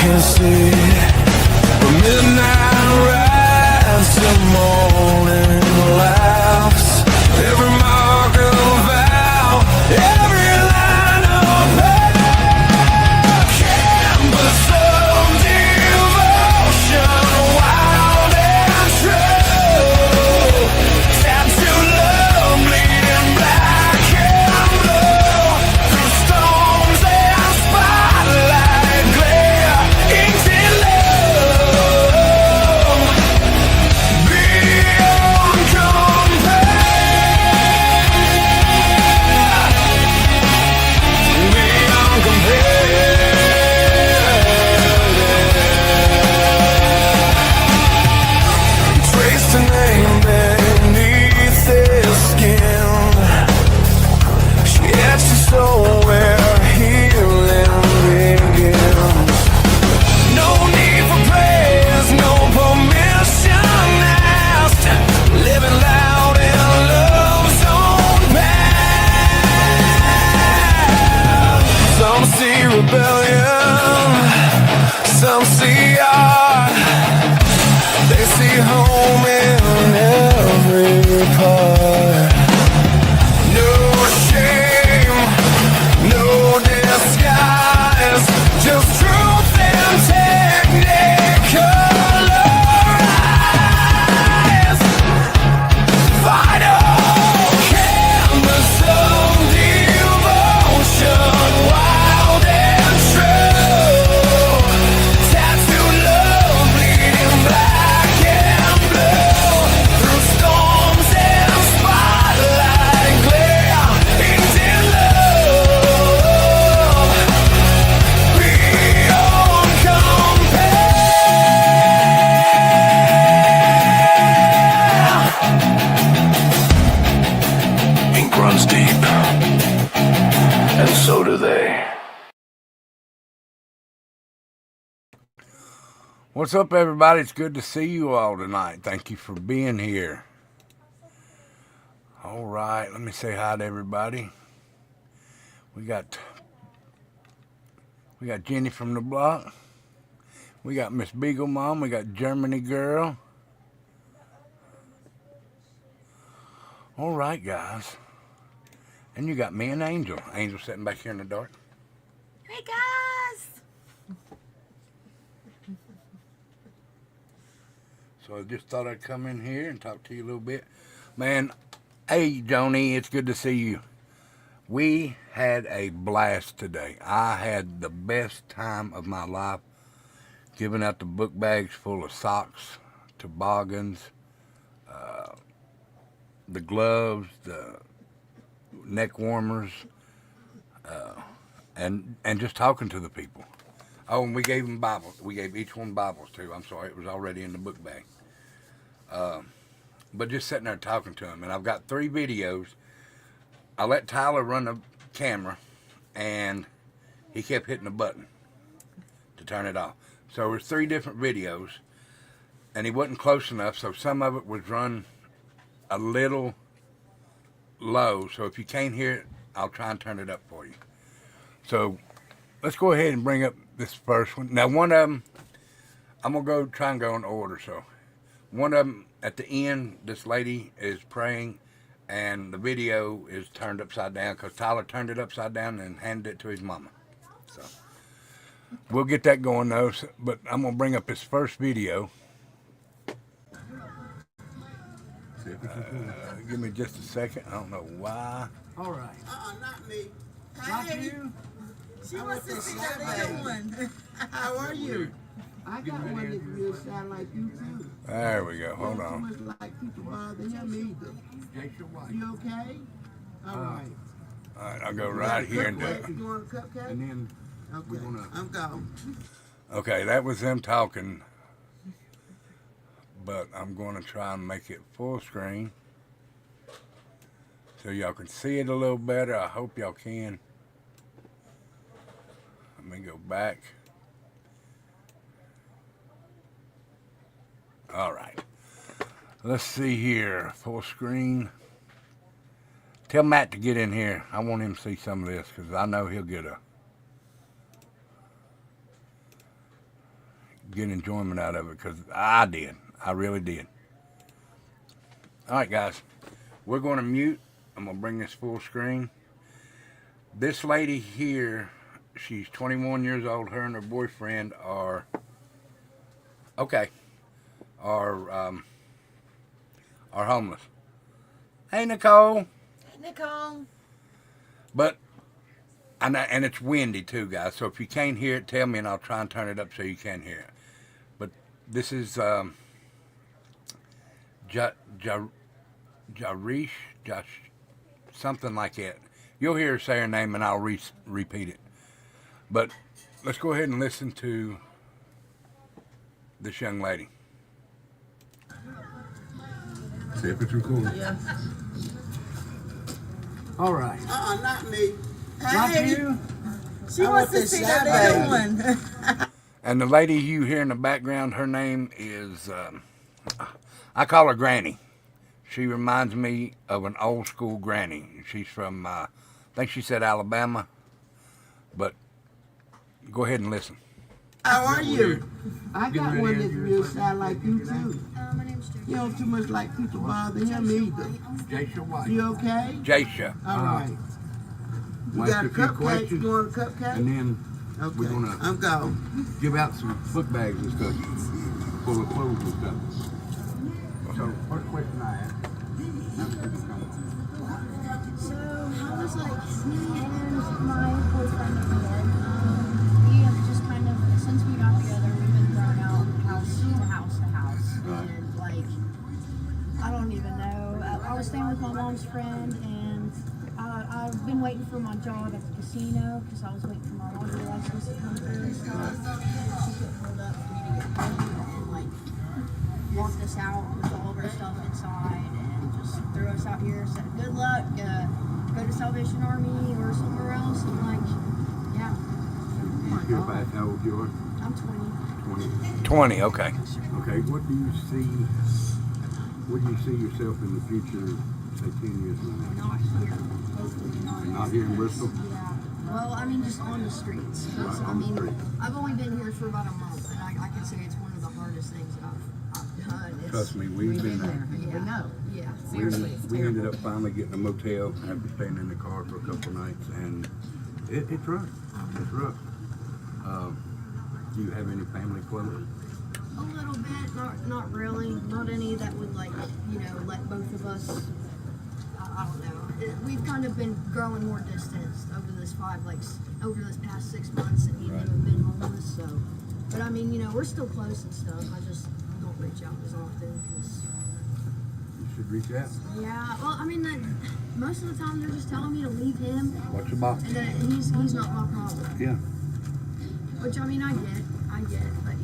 can see from midnight rise to morning laughs. Every mark of vow, every line of pain, canvas of devotion, wild and true. Tattooed love, bleeding black and blue. Through storms and spotlight glare, inked in love, beyond compare, beyond compare. Traced a name beneath his skin. She etched his soul where healing begins. No need for praise, no permission asked. Living loud in love's own path. Some see rebellion, some see art. They see home in every part. No shame, no disguise, just truth and technicolor eyes. Final canvas of devotion, wild and true. Tattooed love, bleeding black and blue. Through storms and spotlight glare, inked in love, beyond compare. Ink runs deep, and so do they. What's up, everybody? It's good to see you all tonight. Thank you for being here. All right, let me say hi to everybody. We got Jenny from the block. We got Miss Beagle Mom. We got Germany Girl. All right, guys. And you got me and Angel. Angel sitting back here in the dark. Hey guys! So I just thought I'd come in here and talk to you a little bit. Man, hey, Joni, it's good to see you. We had a blast today. I had the best time of my life giving out the book bags full of socks, toboggans, the gloves, the neck warmers, and just talking to the people. Oh, and we gave them Bibles. We gave each one Bibles, too. I'm sorry, it was already in the book bag. But just sitting there talking to them. And I've got 3 videos. I let Tyler run the camera, and he kept hitting the button to turn it off. So there's 3 different videos, and he wasn't close enough, so some of it was run a little low. So if you can't hear it, I'll try and turn it up for you. So let's go ahead and bring up this first one. Now, one of them, I'm going to try and go in order. So one of them, at the end, this lady is praying, and the video is turned upside down because Tyler turned it upside down and handed it to his mama. So we'll get that going, though. But I'm going to bring up his first video. Give me just a second. I don't know why. All right. Not me. Not Hey, you. she wants to see that other one. How are you? I got one that will sound like you too. There we go. Hold on. Too much like people bother him either. You okay? All right. All right, I'll go right here and do it. You want a cupcake? And then Okay. I'm gone. Okay, that was them talking. But I'm going to try and make it full screen so y'all can see it a little better. I hope y'all can. Let me go back. All right. Let's see here. Full screen. Tell Matt to get in here. I want him to see some of this because I know he'll get a get enjoyment out of it, because I did. I really did. All right, guys. We're going to mute. I'm going to bring this full screen. This lady here, she's 21 years old. Her and her boyfriend are homeless. Hey, Nicole. Hey, Nicole. But, and it's windy too, guys. So if you can't hear it, tell me and I'll try and turn it up so you can hear it. But this is Jarish, something like that. You'll hear her say her name and I'll repeat it. But let's go ahead and listen to this young lady. See if it's recording. Yeah. All right. Not me. Not Hey, you. She I wants want to this see shot, that other baby. one. And the lady you hear in the background, her name is, I call her Granny. She reminds me of an old school granny. She's from, I think she said Alabama. But go ahead and listen. how are you? I got one that's real shy like you too. My name's Jake. You don't too much like people bother him either. Jaysha White. You okay? Jaysha. All right. You got a cupcake? You want a cupcake? And then Okay. we're gonna I'm gone. give out some book bags and stuff full of clothes and stuff. So, first question I ask. So, how was like me and my boyfriend over there? We have just kind of, since we got together, we've been thrown out house to house to house. And like, I don't even know. I was staying with my mom's friend, and I've been waiting for my job at the casino because I was waiting for my laundry license to come through and stuff. She couldn't hold up for me to get paid and like locked us out with all of our stuff inside and just threw us out here. Said, "Good luck. Go to Salvation Army or somewhere else." And like, yeah. How old you are? I'm 20. 20, okay. Okay, what do you see yourself in the future, say 10 years from now? Not here. Hopefully not. Not here in Bristol? Yeah. Well, I mean, just on the streets. Right, I on the mean, street. I've only been here for about a month, and I can say it's one of the hardest things that I've done. It's, Trust me, we've been there. Yeah. We know. Yeah. We ended up finally getting a motel after staying in the car for a couple of nights, and it's rough. It's rough. Do you have any family close? A little bit, not really. Not any that would like, let both of us. I don't know. We've kind of been growing more distanced over this past 6 months, and Right. have been homeless. So, but I mean, we're still close and stuff. I just don't reach out as often because. You should reach out. Yeah. Well, I mean, most of the time they're just telling me to leave him, Watch your box. and that he's not my problem. Yeah. Which I mean, I get, but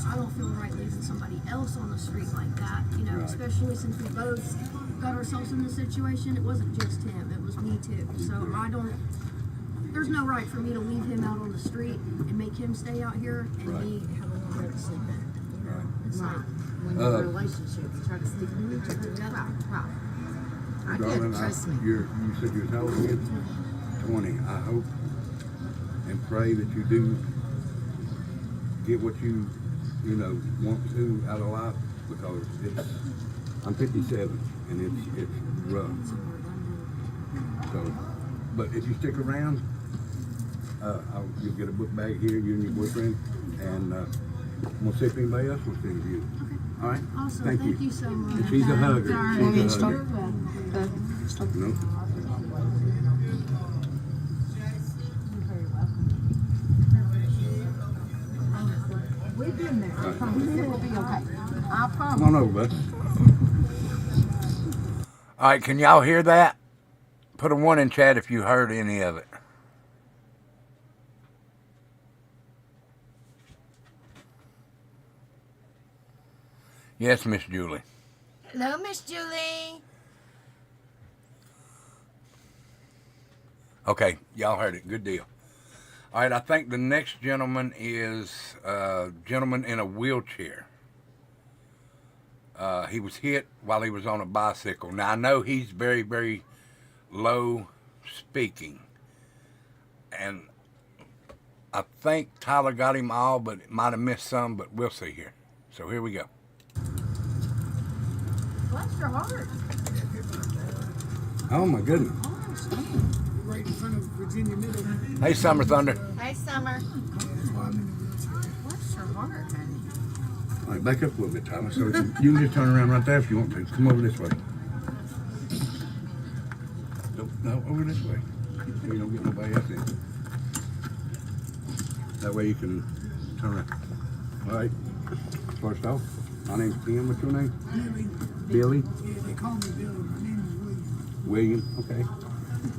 I don't feel right leaving somebody else on the street like that. Right. Especially since we both got ourselves in this situation. It wasn't just him; it was me too. So there's no right for me to leave him out on the street and make him stay out here and Right. me have a little bit to sleep in. It's Right. like, When you're in a relationship, you try to sleep with each other. Wow. I get Darling, it, trust me. you said you was how old again? 20. I hope and pray that you do get what you want to out of life, because I'm 57 and it's rough. So, but if you stick around, you'll get a book bag here, you and your boyfriend, and we'll see if anybody else wants to interview. okay, All right? awesome. Thank you. Thank you so much. And she's a hugger. She's a hugger. No? We've been there. I promise. It will be okay. I promise. Come on over, bud. All right, can y'all hear that? Put a 1 in chat if you heard any of it. Yes, Miss Julie. Hello, Miss Julie. Okay, y'all heard it. Good deal. All right, I think the next gentleman is a gentleman in a wheelchair. He was hit while he was on a bicycle. Now, I know he's very, very low speaking. And I think Tyler got him all, but it might have missed some, but we'll see here. So here we go. Bless your heart. Oh my goodness. Right in front of Virginia Middle. Hey, Summer Thunder. Hey, Summer. Bless your heart, honey. All right, back up a little bit, Tyler. So you can just turn around right there if you want to. Come over this way. No, over this way. So you don't get nobody else in. That way you can turn around. All right. First off, my name's Ken. What's your name? Billy. Yeah, they call me Billy. My name is William. William. Okay.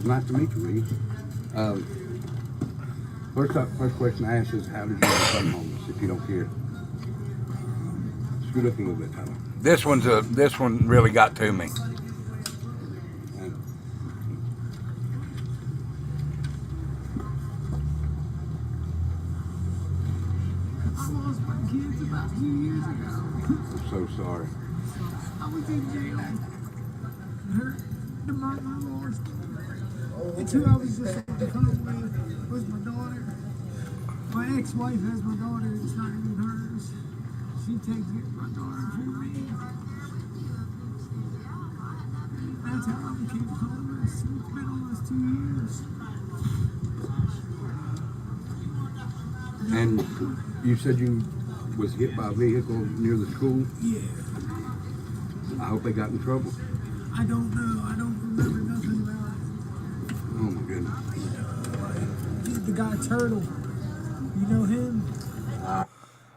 Nice to meet you, William. First question I ask is, how did you become homeless? If you don't care, scoot up a little bit, Tyler. This one really got to me. I lost my kids about 2 years ago. I'm so sorry. I was in jail. Hurt the mother lost. And two I was just on the phone with was my daughter. My ex-wife has my daughter. It's not even hers. She takes it, my daughter, for me. That's how I became homeless. It's been almost 2 years. And you said you was hit by a vehicle near the school. Yeah. I hope they got in trouble. I don't know. I don't remember nothing about Oh my goodness. it. The guy Turtle. You know him?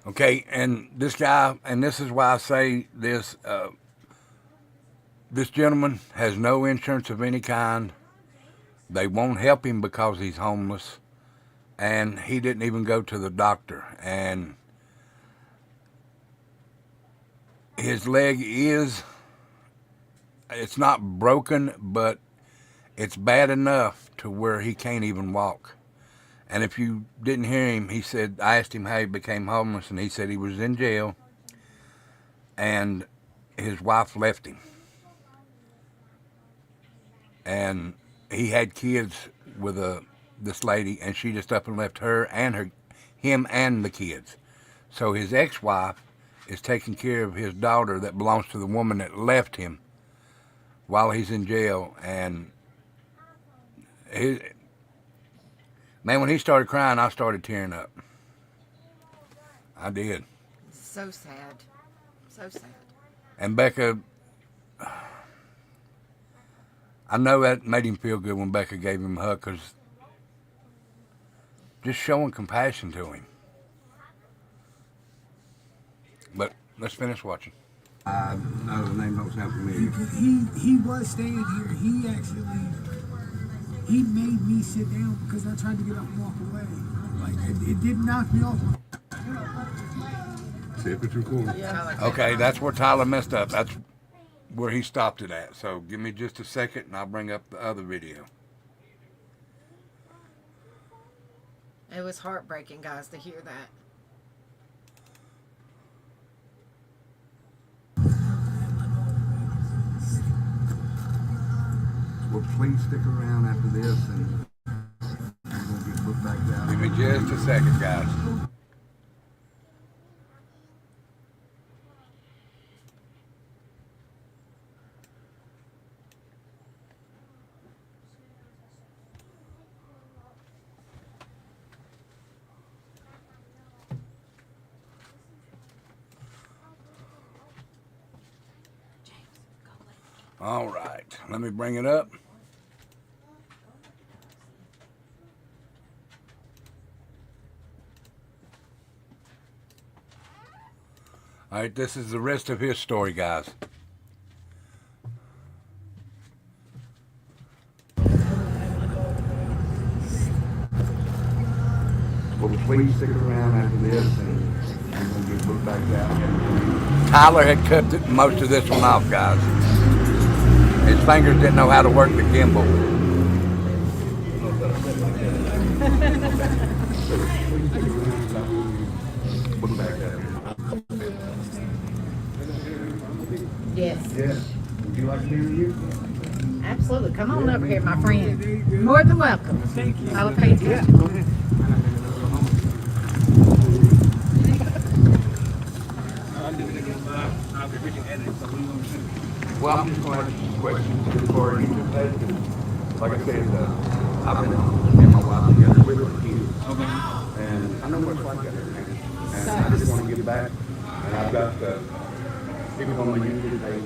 Okay, and this guy, and this is why I say this, this gentleman has no insurance of any kind. They won't help him because he's homeless, and he didn't even go to the doctor. And his leg it's not broken, but it's bad enough to where he can't even walk. And if you didn't hear him, he said, I asked him how he became homeless, and he said he was in jail, and his wife left him. And he had kids with this lady, and she just up and left him and the kids. So his ex-wife is taking care of his daughter that belongs to the woman that left him while he's in jail. And man, when he started crying, I started tearing up. I did. So sad. So sad. And Becca, I know that made him feel good when Becca gave him a hug, because just showing compassion to him. But let's finish watching. No, the name don't sound familiar. He was staying here. He made me sit down because I tried to get up and walk away. Like it did knock me off. See if it's recording. Yeah. Okay, that's where Tyler messed up. That's where he stopped it at. So give me just a second and I'll bring up the other video. It was heartbreaking, guys, to hear that. Well, please stick around after this and we're going to get put back down. Give me just a second, guys. All right, let me bring it up. All right, this is the rest of his story, guys. Well, please stick around after this and I'm going to get put back down. Tyler had cut most of this one off, guys. His fingers didn't know how to work the gimbal. Yes. Yes. Would you like to interview? Absolutely. Come on up here, my friend. More than welcome. Thank you. I'll pay attention. Well, I'm just going to ask you some questions before you just take it. Like I said, I've been, me and my wife together with our kids. Okay. And I know what it's like out there, man. And I just want to give back. And I've got people on my YouTube page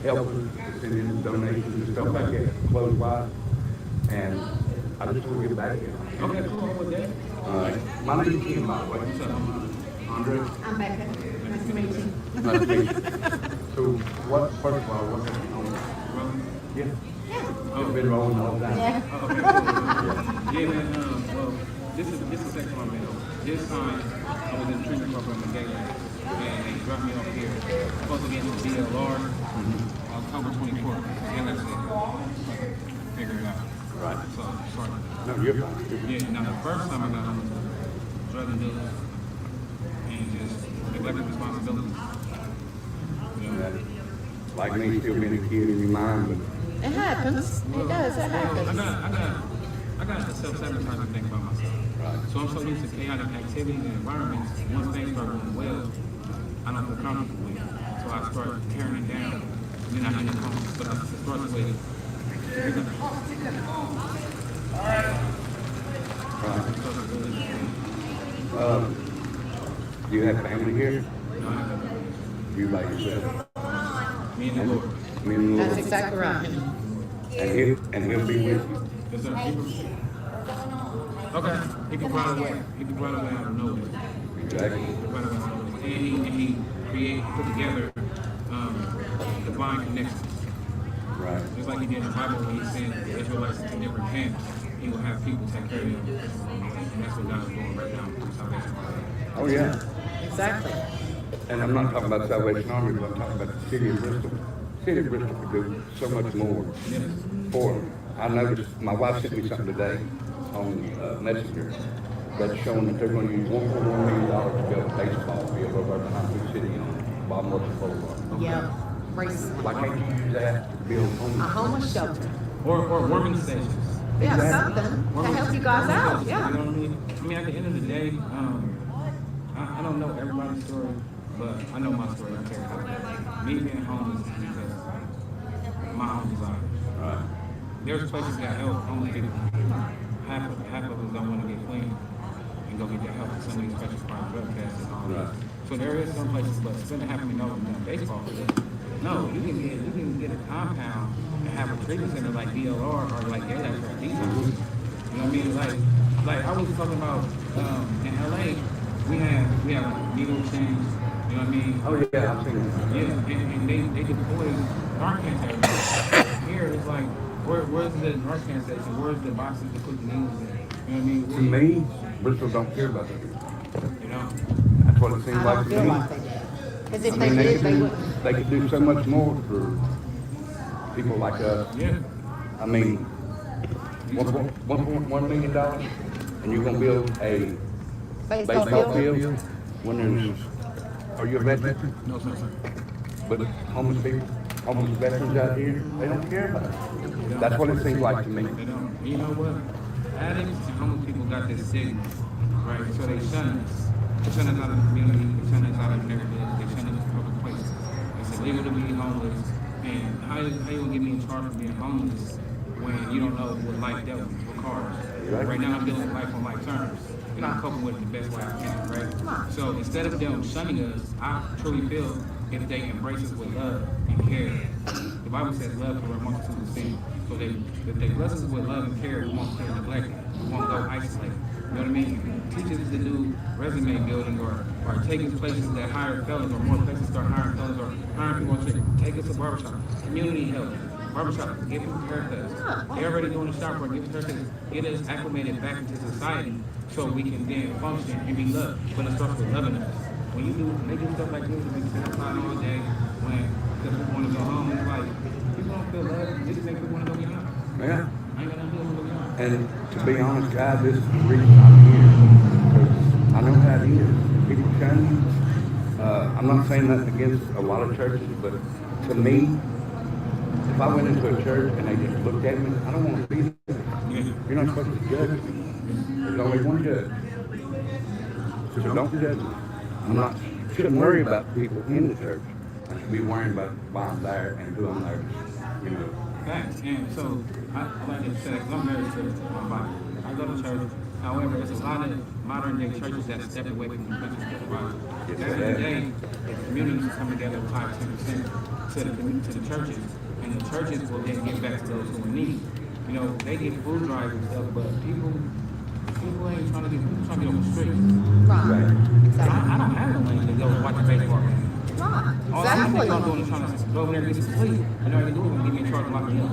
helping to send in donations and stuff like that, clothes wise. And I just want to give back. Okay, cool. With that. All right. My name's Kim, by the way. What's up? Andre. I'm Becca. Nice to meet you. Nice to meet you. So, what, first of all, what have you on? Yeah. It's been rolling all the time. Yeah. Oh, okay, cool. Yeah, man. Well, this is the second time I met him. This time I was in the treatment program in Gayland, and they dropped me off here. Supposed to get into DLR October 24th. Yeah, that's it. Figure it out. Right. So sorry. No, you're fine. Yeah. Now the first time I got home was drug and dealing and just neglected responsibilities. You know. Like me, still being a kid in your mind, but It happens. It does. It happens. I got a self-sabotaging thing about myself. Right. So I'm so used to chaotic activities and environments. Once things start going well, I don't feel comfortable with it. So I start tearing it down. And then I end up home. But I start with do you have family here? You by yourself? me and the Lord. Me and the Lord. That's exactly right. And he'll be with you. Yes, sir. Okay. He can run away. He can run away out of nowhere. Exactly. Run away out of nowhere. And he put together divine connections. Right. Just like he did in the Bible when he sent the Israelites into different camps, he will have people take care of them. And that's what God is doing right now through Salvation Army. Oh, yeah. Exactly. And I'm not talking about Salvation Army, but I'm talking about the city of Bristol. The city of Bristol could do so much more for them. I noticed, my wife sent me something today on Messenger that's showing that they're going to use $1.1 million to build a baseball field over behind the city on Baltimore Boulevard. Yeah. Race. Why can't you use that to build A homes? homeless shelter. Or warming stations. Yeah, something to help you guys out. You Yeah. know what I mean? I mean, at the end of the day, I don't know everybody's story, but I know my story. I care about it. Me being homeless is because my own desire. Right. There's places that help homeless people. Half of us don't want to get clean and go get their help in some of these special crime drug tests and all that. So there is some places, but spending $500,000 in a baseball field. No, you can get a compound and have a treatment center like DLR or like Gayland for these. You know what I mean? Like I was talking about in LA, we have needle change. You know what I mean? Oh, yeah, I've seen it. Yeah, and they deploy Narcan everywhere. Here it's like, where's the Narcan station? Where's the boxes to put the needles in? You know what I mean? To me, Bristol don't care about that. You know? That's what it seems I like don't to feel me. like they did. Because if I they mean, did, they wouldn't. they could do so much more for people like us. Yeah. I mean, $1.1 million, and you're gonna build a baseball field when there's, are you a veteran? No, sir. But homeless people, homeless veterans out here, they don't care about it. That's what it seems like to me. They don't. You know what? Addicts and homeless people got this stigma, right? So they shun us. They shun us out of the community. They shun us out of the neighborhood. They shun us from public places. It's illegal to be homeless. And how you gonna get me in charge of being homeless when you don't know what life dealt with for cars? Right now I'm dealing with life on life terms. And I'm coping with it the best way I can, right? So instead of them shunning us, I truly feel if they embrace us with love and care. The Bible says love for a multitude of sin. So if they bless us with love and care, we won't feel neglected. We won't go isolated. You know what I mean? Teach us to do resume building or take us places that hire fellas or more places start hiring fellas or hiring people to take us to barbershop. Community help. Barbershop, give people haircuts. They're already doing the shop work, give us haircuts. Get us acclimated back into society so we can then function and be loved. But it starts with loving us. When they do stuff like this, we sit outside all day because people want to go home. It's like, people don't feel loved. They just make people want to go get out. Yeah. I ain't got nothing to do with going out. And to be honest, guys, this is the reason I'm here. Because I know how it is. People change. I'm not saying nothing against a lot of churches, but to me, if I went into a church and they just looked at me, I don't want to be there. You're not supposed to judge me. There's only one judge. So don't judge me. Shouldn't worry about people in the church. I should be worrying about why I'm there and who I'm there, you know. Facts. And so, I like to say, 'cause I'm very spiritual in my body. I go to church. However, there's a lot of modern day churches that step away from the country stuff, right? Yes, Back in they the have. day, the communities come together 5-10% to the churches, and the churches will then give back to those who are in need. You know, they get food drives and stuff, but people ain't trying to get on the street. Right. I don't have the money to go watch a baseball game. Right. All I'm Exactly. doing is trying to go over there and get some sleep. And all they do is give me a charge and lock me up.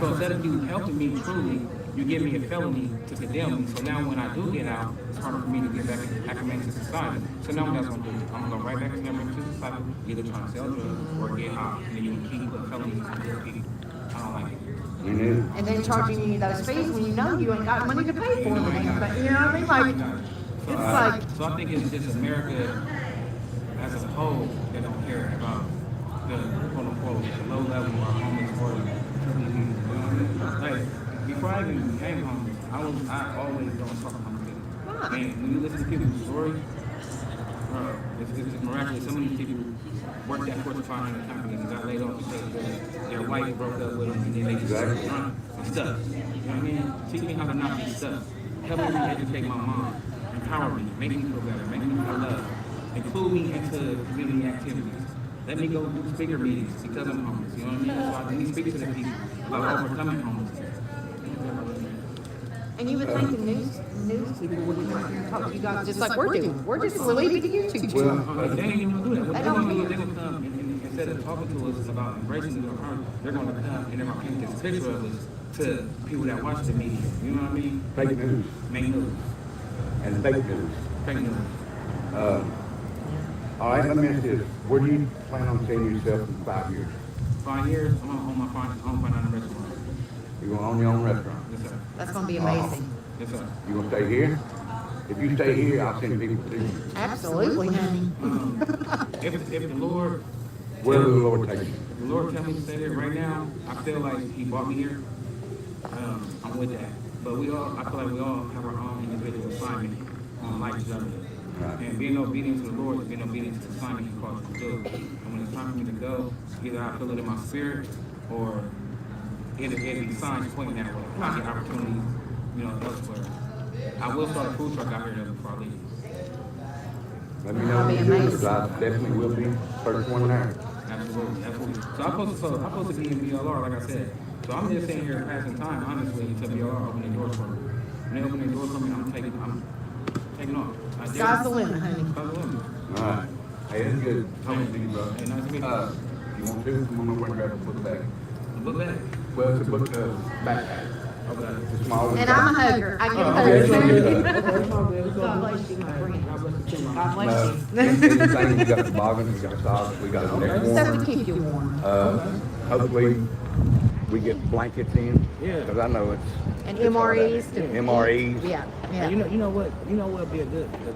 So instead of you helping me truly, you give me a felony to condemn me. So now when I do get out, it's harder for me to get back acclimated to society. So now what else I'm gonna do? I'm gonna go right back to society, either trying to sell drugs or get high. And then you can keep putting felonies on good people. I don't like it. You know? And then charging you those fees when you know you ain't got money to pay for them. But you know what I mean? Like, it's like, So I think it's just America as a whole that don't care about the quote unquote low level or homeless or like before I even became homeless, I always don't talk homeless people. And when you listen to people's stories, it's miraculous. Some of these people worked at Fortune 500 companies and got laid off because their wife broke up with them and then they just started drunk and stuff. You know what I mean? Teach me how to not be stuck. Help me educate my mom. Empower me. Make me feel better. Make me feel loved. Include me into community activities. Let me go do speaker meetings because I'm homeless. You know what I mean? So I can speak to the people about overcoming homelessness. and you would think the news people would talk to you guys just like we're doing. We're just leaving to YouTube. They ain't even gonna do that. What They they're don't gonna do do is they're gonna come and instead of talking to us about embracing the harm, they're gonna come and they're gonna paint this picture of us to people that watch the media. You know what I mean? Fake news Make news. and fake news. Fake news. All right, let me ask you this. Where do you plan on seeing yourself in 5 years? 5 years, I'm gonna own my own financial restaurant. You're going to own your own restaurant. Yes, sir. That's gonna be amazing. Yes, sir. You going to stay here? If you stay here, I'll send people to you. Absolutely, honey. If the Lord, Where will the Lord take you? the Lord tell me to stay here right now, I feel like He brought me here. I'm with that. But I feel like we all have our own individual assignment on life's journey. Right. And being obedient to the Lord is being obedient to the assignment He calls us to do. And when it's time for me to go, either I feel it in my spirit or it'll be signs pointing that way. I get opportunities, elsewhere. I will start a food truck out here though before I leave. Let me know when you do, because I definitely will be first one there. Absolutely, absolutely. So I'm supposed to be in BLR, like I said. So I'm just sitting here passing time, honestly, until BLR open the doors for me. When they open the doors for me, I'm taking off. Sky's the limit, honey. Sky's the limit. All right. Hey, it's good talking to you, bro. Hey, nice to meet you. You want to? Come on over and grab a book bag. The book bag. Well, it's a book backpack. Okay. It's a small one. And I'm a hugger. I give Okay, hugs. it's God bless you, my friend. God bless you too, God man. bless you. Anything, we got toboggans, we got socks, we got a neck Stuff to warmer. keep you warm. Hopefully, we get blankets in. Yeah. Because I know it's And it's hard out MREs. there. MREs. Yeah, And yeah. you know what would be a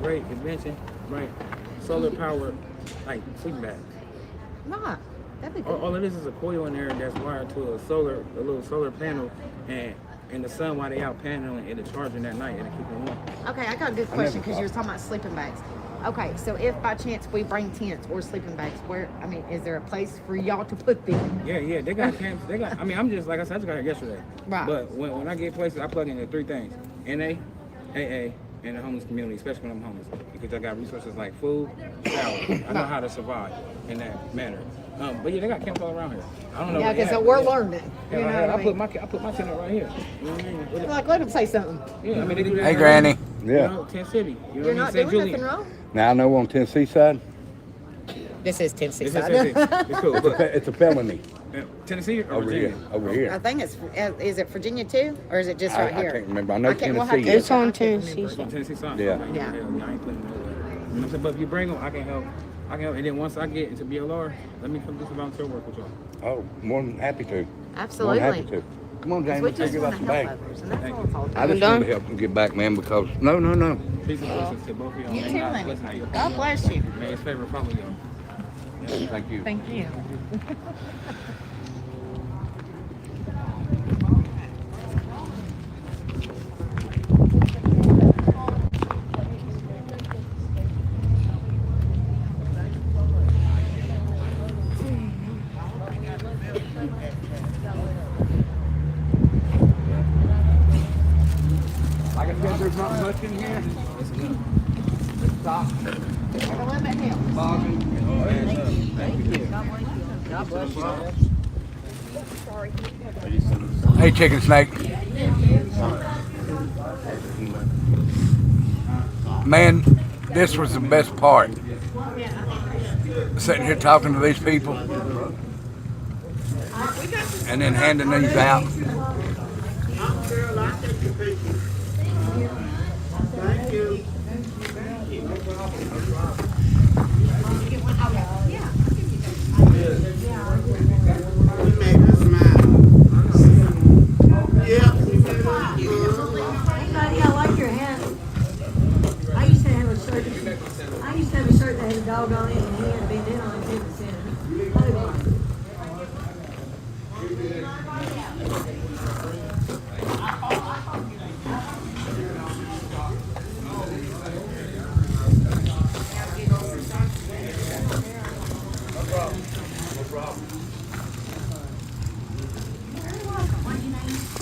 great invention, right? Solar powered, like sleeping bags. Nah, that'd be All good. it is a coil in there that's wired to a little solar panel, and in the sun while they out paneling, it'll charging that night and it'll keep it warm. Okay, I got a good question because you were talking about sleeping bags. Okay, so if by chance we bring tents or sleeping bags, is there a place for y'all to put them? Yeah, they got camps. I'm just, like I said, I just got here yesterday. Right. But when I get places, I plug in the three things: NA, AA, and the homeless community, especially when I'm homeless, because I got resources like food, shower. I know how to survive in that manner. But yeah, they got camps all around here. I don't know. Yeah, what they because have, we're but yeah. learning. You know Yeah, what I mean? I put my tent up right here. You know what I mean? Like, let them say something. Yeah, I mean they do that. Hey, in Granny. You Yeah. know, Tent City. You know You're what I not mean? St. doing Julian. nothing wrong. Now I know on Tennessee side, This is Tennessee It's, side. it's cool. it's a felony Tennessee or over Virginia? here. Over I here. think is it Virginia too? Or is it just right I here? can't remember. I know we'll have to Tennessee. get is. that. I can't remember. It's on Tennessee side. Yeah. Okay, Yeah. I ain't putting it nowhere. You know what I'm saying? But if you bring them, I can help. And then once I get into BLR, let me come do some volunteer work with y'all. Oh, more than happy to. More Absolutely. than happy to. Come on, James. We Let's just figure want out to some help bags. others, and that's all it's all I about. just want to help them get back, man, because no. Peace and blessings to both of y'all. You May too, God honey. bless you. God bless you. May His favor follow y'all. Thank you. Thank you. Hey, chicken snake. Man, this was the best part. Sitting here talking to these people and then handing these out. Thank you. You make me smile. Yeah. Buddy, I like your hat. I used to have a shirt. I used to have a shirt that had a dog on it and he had a bandana on it that said, "Bye-bye."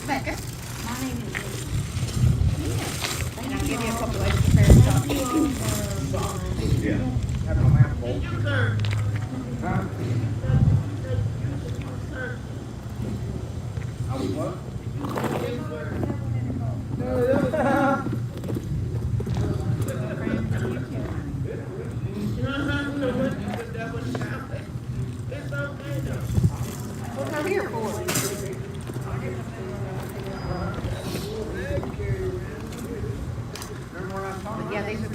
Becca. My name is And I'll give you a couple extra pairs of What's over here for? Yeah, these are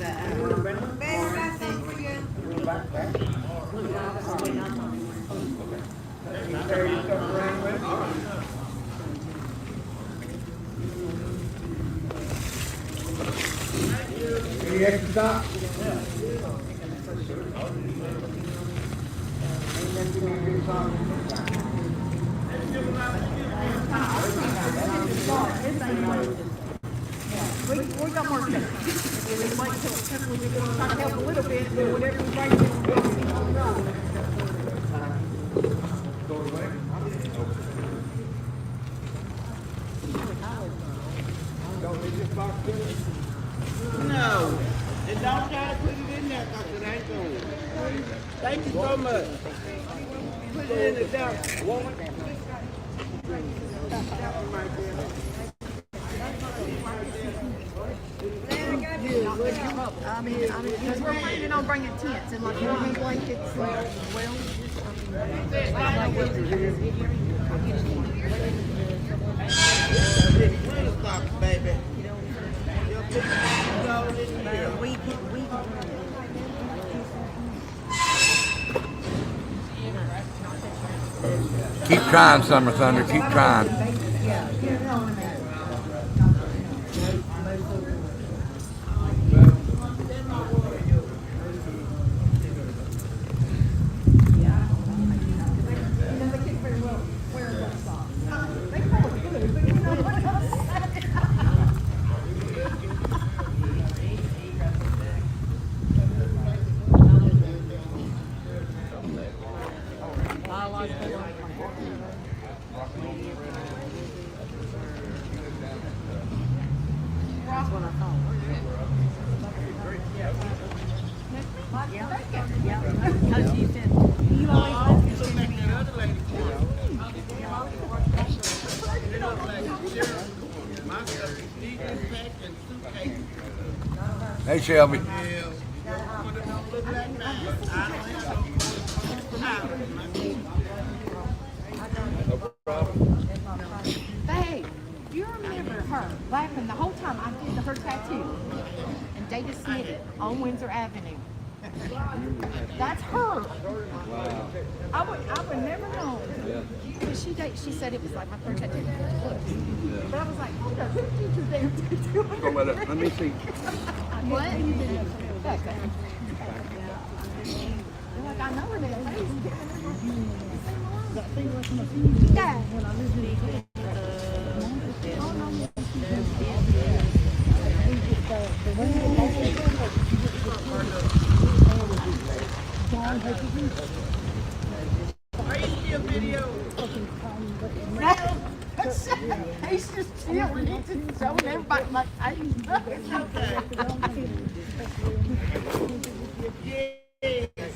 Any extra stock? we got more stuff. We might try to help a little bit, but whatever we bring in. No. And don't try to put it in there because it ain't good. Thank you so much. Put it in the dump. I mean, because we're planning on bringing tents and like warming blankets. Well, Stop, baby. Your people go in here. Keep trying, Summer Thunder. Keep trying. Hey, Shelby. Babe, you remember her laughing the whole time I did her tattoo and Davis Smitty on Windsor Avenue. That's her. I would never know. But she said it was like my first tattoo. But I was like, hold up, who did your damn tattoo? Let me see. What? Becca. They're like, I know her name. Yeah. He's just chilling. He's just showing everybody like, it's okay.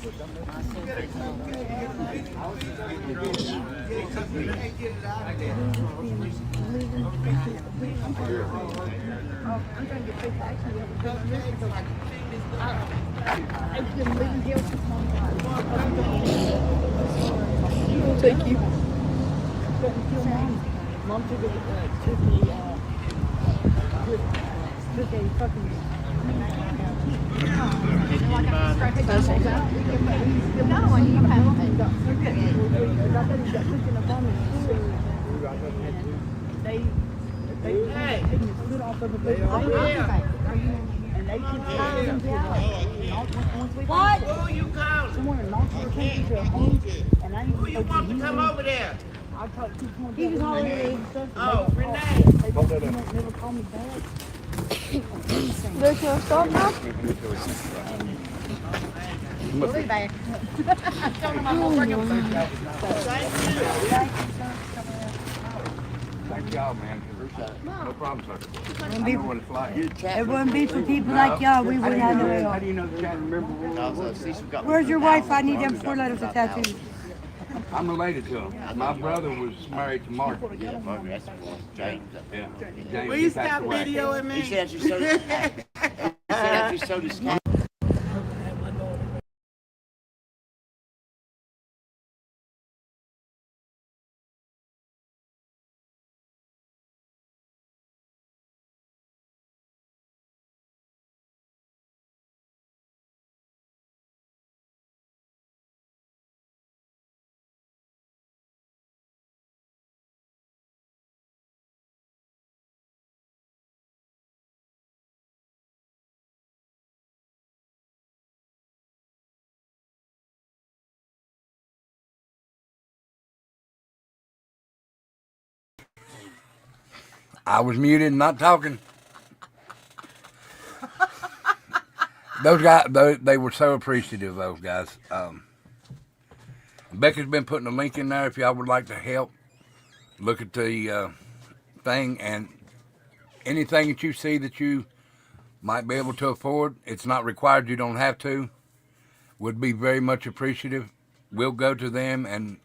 Thank you. Mom took a fucking. No, I need They taking the foot off of the big and they can fly them down. Once we What? Who you calling? someone and knock your attention to a home, and I ain't Who you want to come over there? I talked to him. He was already. Oh, Renee. They don't never call me back. They can't stop now? We'll be back. Tell them I'm gonna bring them. Thank y'all, man. No problem, sir. I know what it's like. It wouldn't be for people like y'all, we wouldn't have no How help. do you know the chat remember? Where's your wife? I need them 4 letters of tattoos. I'm related to him. My brother was married to Margaret. Yeah, Margaret, that's James. Yeah. James Will you passed stop away. videoing me? He said you so. He said you so disgusting. I was muted and not talking. Those guys, they were so appreciative, those guys. Becca's been putting a link in there if y'all would like to help. Look at the thing, and anything that you see that you might be able to afford, it's not required, you don't have to, would be very much appreciative. We'll go to them, and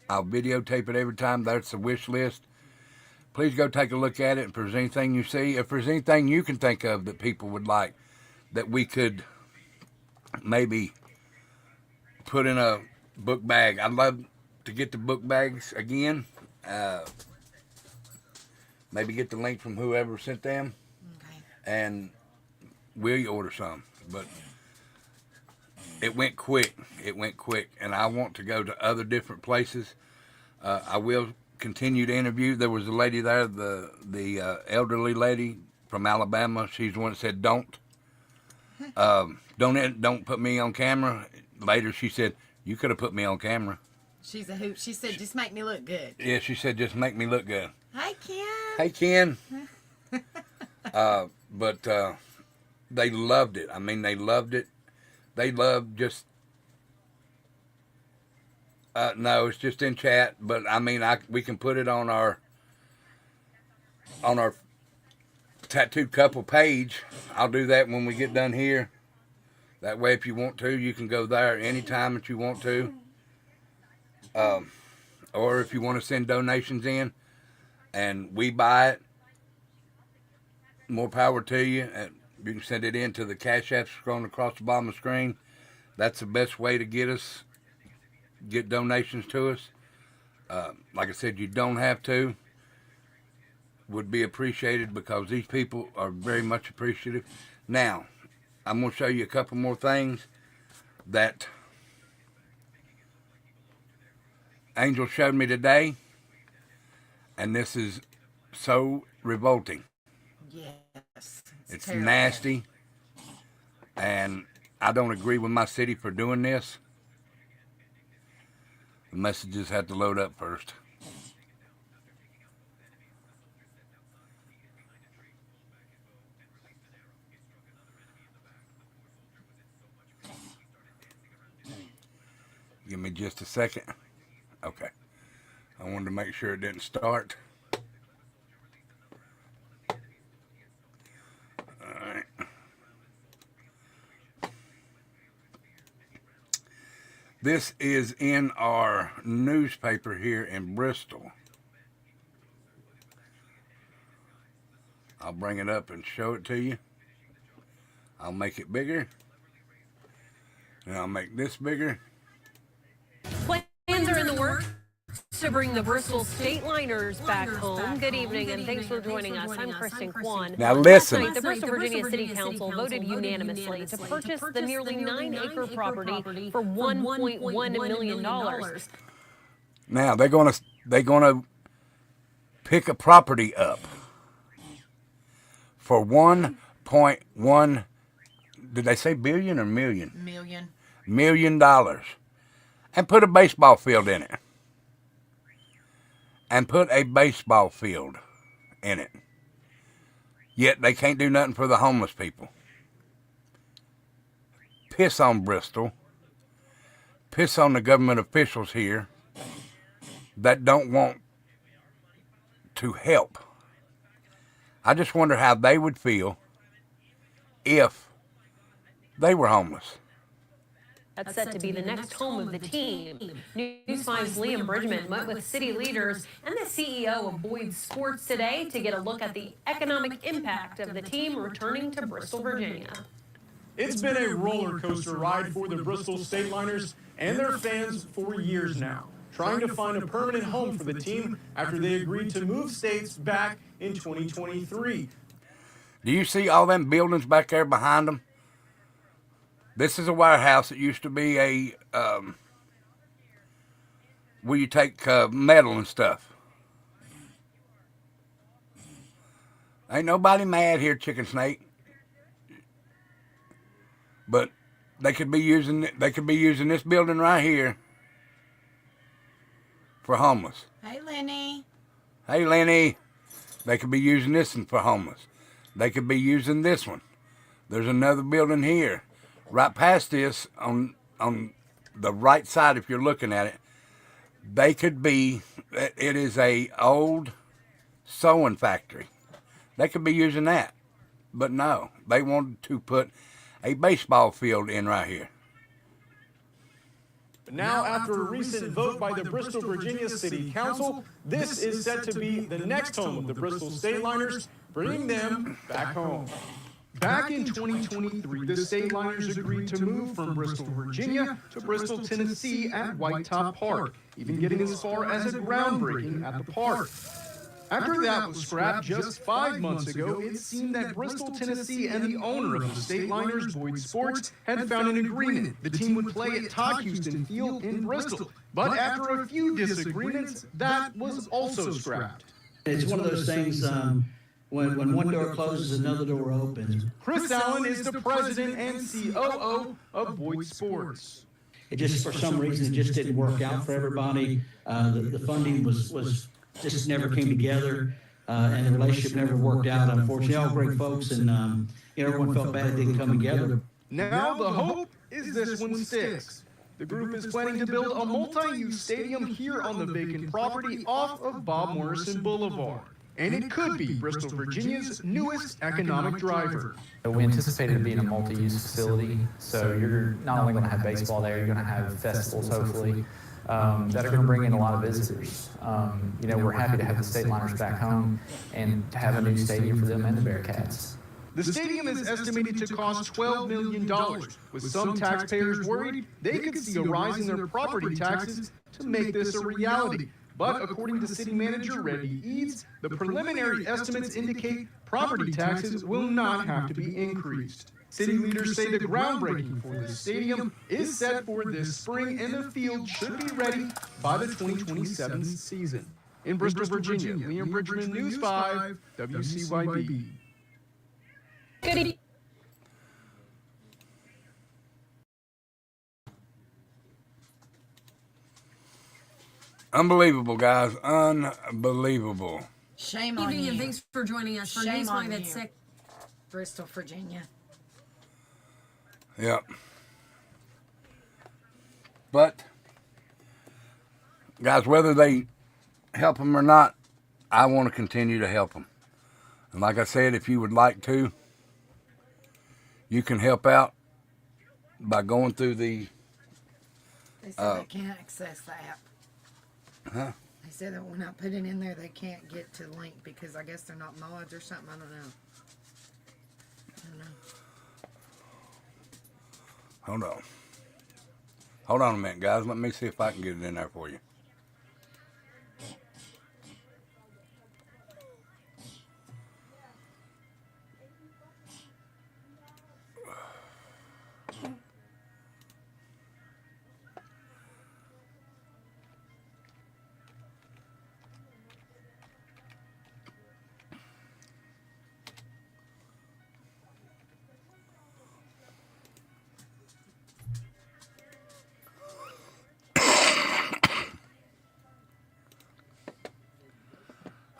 I'll videotape it every time. That's the wish list. Please go take a look at it. If there's anything you see, if there's anything you can think of that people would like, that we could maybe put in a book bag. I'd love to get the book bags again. Maybe get the link from whoever sent them. Okay. And we'll order some. But it went quick. It went quick. And I want to go to other different places. I will continue to interview. There was a lady there, the elderly lady from Alabama. She's the one that said, don't put me on camera. Later she said, you could have put me on camera. She's a hoot. She said, just make me look good. Yeah, she said, just make me look good. Hi, Ken. Hey, Ken. But they loved it. I mean, they loved it. They loved just... no, it's just in chat. But, I mean, we can put it on our Tattooed Couple page. I'll do that when we get done here. That way, if you want to, you can go there anytime that you want to. Or if you want to send donations in and we buy it, more power to you. You can send it in to the Cash App scrolling across the bottom of the screen. That's the best way to get donations to us. Like I said, you don't have to. Would be appreciated because these people are very much appreciative. Now, I'm going to show you a couple more things that Angel showed me today, and this is so revolting. Yes. It's terrible. nasty, and I don't agree with my city for doing this. The messages have to load up first. Give me just a second. Okay. I wanted to make sure it didn't start. Alright. This is in our newspaper here in Bristol. I'll bring it up and show it to you. I'll make it bigger. And I'll make this bigger. Plans are in the works to bring the Bristol State Liners back home. Good evening, and thanks for joining us. I'm Kristen Kwan. Now listen. Last night, the Bristol, Virginia City Council voted unanimously to purchase the nearly 9-acre property for $1.1 million. Now they're gonna pick a property up for 1.1. Did they say billion or million? Million. $1 million, and put a baseball field in it. And put a baseball field in it. Yet they can't do nothing for the homeless people. Piss on Bristol. Piss on the government officials here that don't want to help. I just wonder how they would feel if they were homeless. That's set to be the next home of the team. News 5's Liam Bridgman met with city leaders and the CEO of Boyd Sports today to get a look at the economic impact of the team returning to Bristol, Virginia. It's been a roller coaster ride for the Bristol State Liners and their fans for years now, trying to find a permanent home for the team after they agreed to move states back in 2023. Do you see all them buildings back there behind them? This is a warehouse. It used to be a, where you take metal and stuff. Ain't nobody mad here, Chicken Snake. But they could be using this building right here for homeless. Hey, Lenny. Hey, Lenny. They could be using this one for homeless. They could be using this one. There's another building here. Right past this, on the right side, if you're looking at it, they could be, it is a old sewing factory. They could be using that. But no, they wanted to put a baseball field in right here. But now, after a recent vote by the Bristol, Virginia City Council, this is set to be the next home of the Bristol State Liners, bringing them back home. Back in 2023, the State Liners agreed to move from Bristol, Virginia to Bristol, Tennessee at White Top Park, even getting as far as a groundbreaking at the park. After that was scrapped just 5 months ago, it seemed that Bristol, Tennessee and the owner of the State Liners, Boyd Sports, had found an agreement. The team would play at Todd Houston Field in Bristol. But after a few disagreements, that was also scrapped. It's one of those things, when one door closes, another door opens. Chris Allen is the president and COO of Boyd Sports. It just, for some reason, it just didn't work out for everybody. The funding was just never came together, and the relationship never worked out, unfortunately. All great folks, and everyone felt bad it didn't come together. Now the hope is this one sticks. The group is planning to build a multi-use stadium here on the vacant property off of Bob Morrison Boulevard. And it could be Bristol, Virginia's newest economic driver. We anticipated it being a multi-use facility, so you're not only going to have baseball there, you're going to have festivals, hopefully, that are going to bring in a lot of visitors. We're happy to have the State Liners back home and have a new stadium for them and the Bearcats. The stadium is estimated to cost $12 million, with some taxpayers worried they could see a rise in their property taxes to make this a reality. But according to City Manager Randy Eads, the preliminary estimates indicate property taxes will not have to be increased. City leaders say the groundbreaking for this stadium is set for this spring, and the field should be ready by the 2027 season. In Bristol, Virginia, Liam Bridgman, News 5, WCYB. Good evening. Unbelievable, guys. Unbelievable. Shame on you. And thanks for joining us for Shame News 5 on at you. 6. Bristol, Virginia. Yep. But, guys, whether they help them or not, I want to continue to help them. And like I said, if you would like to, you can help out by going through the They said they can't access the app. Huh? They said that when I put it in there, they can't get to the link because I guess they're not mods or something. I don't know. Hold on. Hold on a minute, guys. Let me see if I can get it in there for you.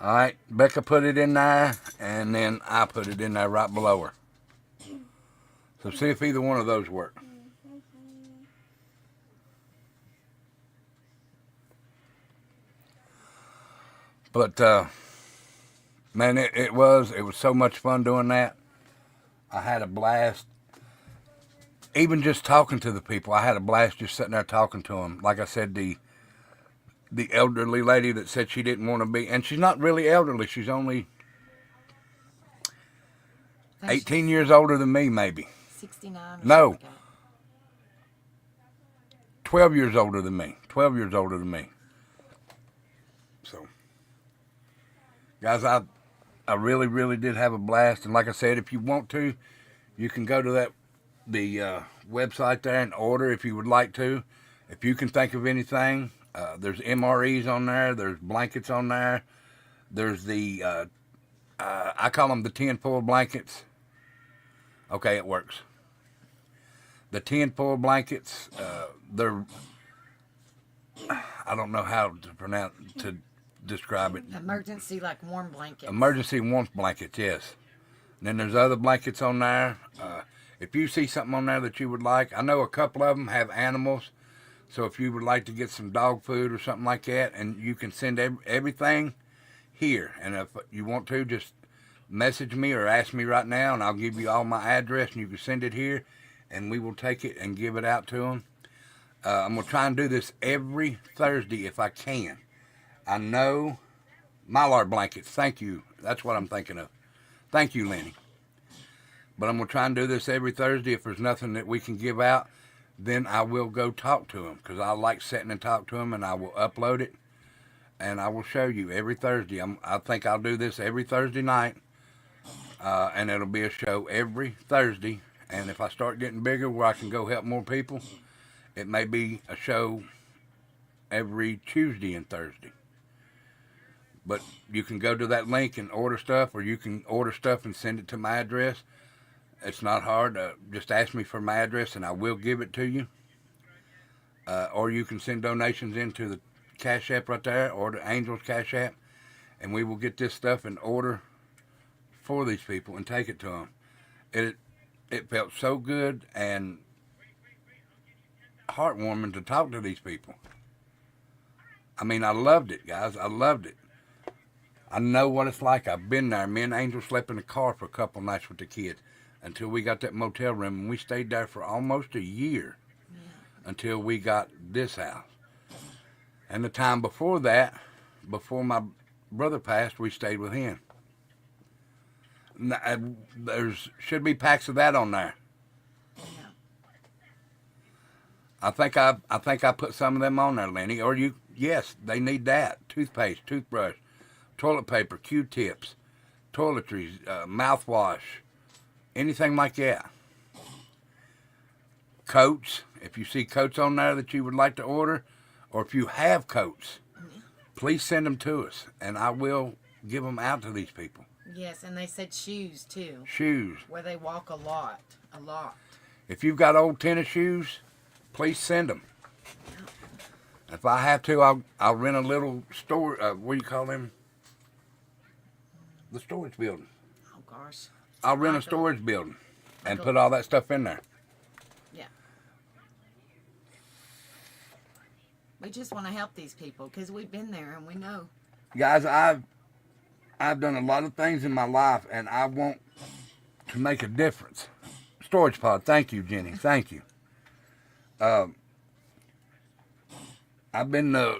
All right, Becca put it in there, and then I put it in there right below her. So see if either one of those work. But, man, it was so much fun doing that. I had a blast. Even just talking to the people, I had a blast just sitting there talking to them. Like I said, the elderly lady that said she didn't want to be, and she's not really elderly. She's only 18 years older than me, maybe. 69. No. 12 years older than me. 12 years older than me. So, guys, I really, really did have a blast. And like I said, if you want to, you can go to the website there and order if you would like to. If you can think of anything, there's MREs on there. There's blankets on there. There's the, I call them the tinfoil blankets. Okay, it works. The tinfoil blankets, they're, I don't know how to describe it. Emergency, like warm blankets. Emergency warmth blankets, yes. And then there's other blankets on there. If you see something on there that you would like, I know a couple of them have animals. So if you would like to get some dog food or something like that, and you can send everything here. And if you want to, just message me or ask me right now, and I'll give you all my address, and you can send it here, and we will take it and give it out to them. I'm going to try and do this every Thursday if I can. I know Mylar blankets. Thank you. That's what I'm thinking of. Thank you, Lenny. But I'm going to try and do this every Thursday. If there's nothing that we can give out, then I will go talk to them, because I like sitting and talk to them, and I will upload it, and I will show you every Thursday. I think I'll do this every Thursday night, and it'll be a show every Thursday. And if I start getting bigger where I can go help more people, it may be a show every Tuesday and Thursday. But you can go to that link and order stuff, or you can order stuff and send it to my address. It's not hard. Just ask me for my address, and I will give it to you. Or you can send donations into the Cash App right there, or the Angels Cash App, and we will get this stuff in order for these people and take it to them. It felt so good and heartwarming to talk to these people. I mean, I loved it, guys. I loved it. I know what it's like. I've been there. Me and Angel slept in the car for a couple nights with the kids until we got that motel room, and we stayed there for almost a year until we got this house. And the time before that, before my brother passed, we stayed with him. There's should be packs of that on there. I think I put some of them on there, Lenny. Or yes, they need that. Toothpaste, toothbrush, toilet paper, Q-tips, toiletries, mouthwash, anything like that. Coats, if you see coats on there that you would like to order, or if you have coats, please send them to us, and I will give them out to these people. Yes, and they said shoes, too. Shoes. Where they walk a lot. If you've got old tennis shoes, please send them. If I have to, I'll rent a little store, what do you call them? The storage building. Oh, gosh. I'll rent a storage building and put all that stuff in there. Yeah. We just want to help these people because we've been there and we know. Guys, I've done a lot of things in my life, and I want to make a difference. Storage pod, thank you, Jenny. Thank you. I've been they're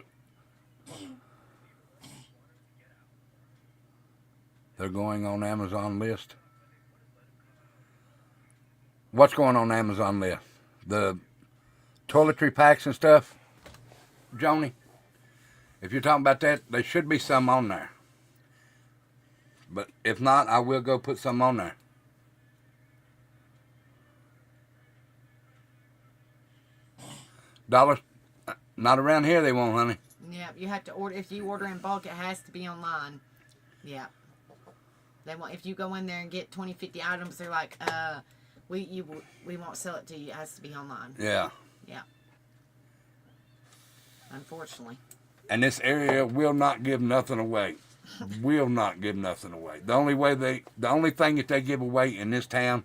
going on Amazon list. What's going on Amazon list? The toiletry packs and stuff, Joni? If you're talking about that, there should be some on there. But if not, I will go put some on there. Dollars, not around here they won't, honey. Yeah, you have to order. If you order in bulk, it has to be online. Yeah. They want, if you go in there and get 20, 50 items, they're like, we won't sell it to you. It has to be online. Yeah. Yeah. Unfortunately. And this area will not give nothing away. Will not give nothing away. The only thing that they give away in this town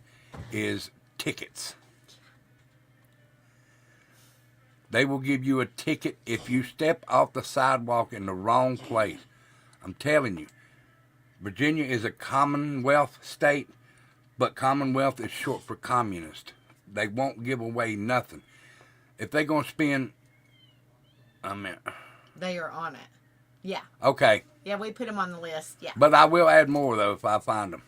is tickets. They will give you a ticket if you step off the sidewalk in the wrong place. I'm telling you, Virginia is a Commonwealth state, but Commonwealth is short for communist. They won't give away nothing. If they're going to spend, They are on it. Yeah. Okay. Yeah, we put them on the list. Yeah. But I will add more, though, if I find them.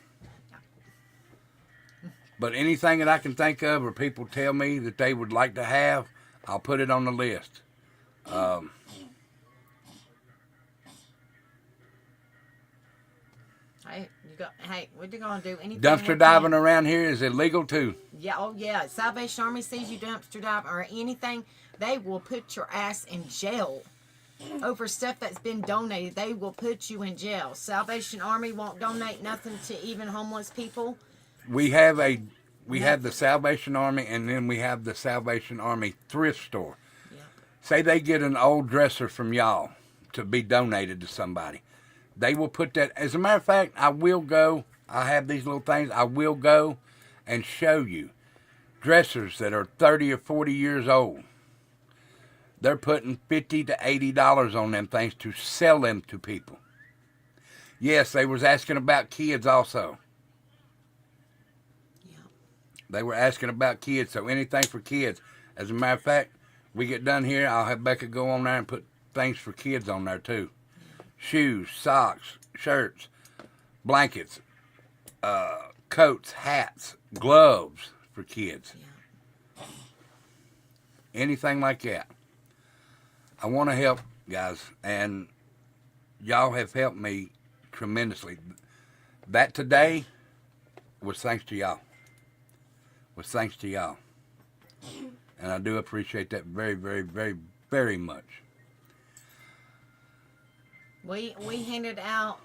But anything that I can think of or people tell me that they would like to have, I'll put it on the list. Hey, what you gonna do? Anything? Dumpster diving around here is illegal too. Yeah, oh yeah. Salvation Army sees you dumpster dive or anything, they will put your ass in jail over stuff that's been donated. They will put you in jail. Salvation Army won't donate nothing to even homeless people. We have have the Salvation Army, and then we have the Salvation Army thrift store. Yeah. Say they get an old dresser from y'all to be donated to somebody. They will put that. As a matter of fact, I will go. I have these little things. I will go and show you dressers that are 30 or 40 years old. They're putting $50 to $80 on them things to sell them to people. Yes, they was asking about kids also. Yeah. They were asking about kids, so anything for kids. As a matter of fact, we get done here, I'll have Becca go on there and put things for kids on there too. Shoes, socks, shirts, blankets, coats, hats, gloves for kids. Yeah. Anything like that. I want to help, guys, and y'all have helped me tremendously. That today was thanks to y'all. Was thanks to y'all. And I do appreciate that very, very, very, very much. We handed out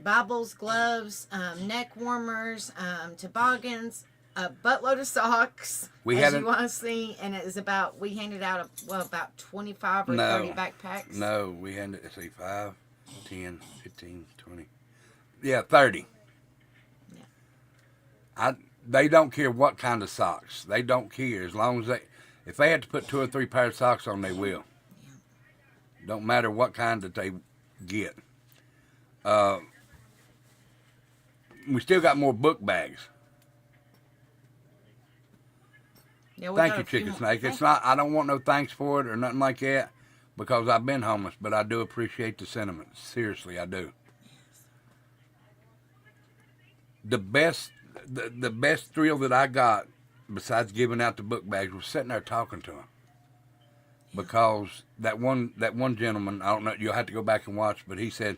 Bibles, gloves, neck warmers, toboggans, a buttload of socks. You want to see, and it was about we handed out about 25 or 30 backpacks. No, we handed 5, 10, 15, 20. Yeah, 30. Yeah. They don't care what kind of socks. They don't care as long as if they had to put 2 or 3 pairs of socks on, they will. Don't matter what kind that they get. We still got more book bags. Yeah, Thank you, Chicken Snake. It's not. I don't want no thanks for it or nothing like that because I've been homeless, but I do appreciate the sentiment. Seriously, I do. The best thrill that I got, besides giving out the book bags, was sitting there talking to them. Because that one gentleman, I don't know, you'll have to go back and watch, but he said,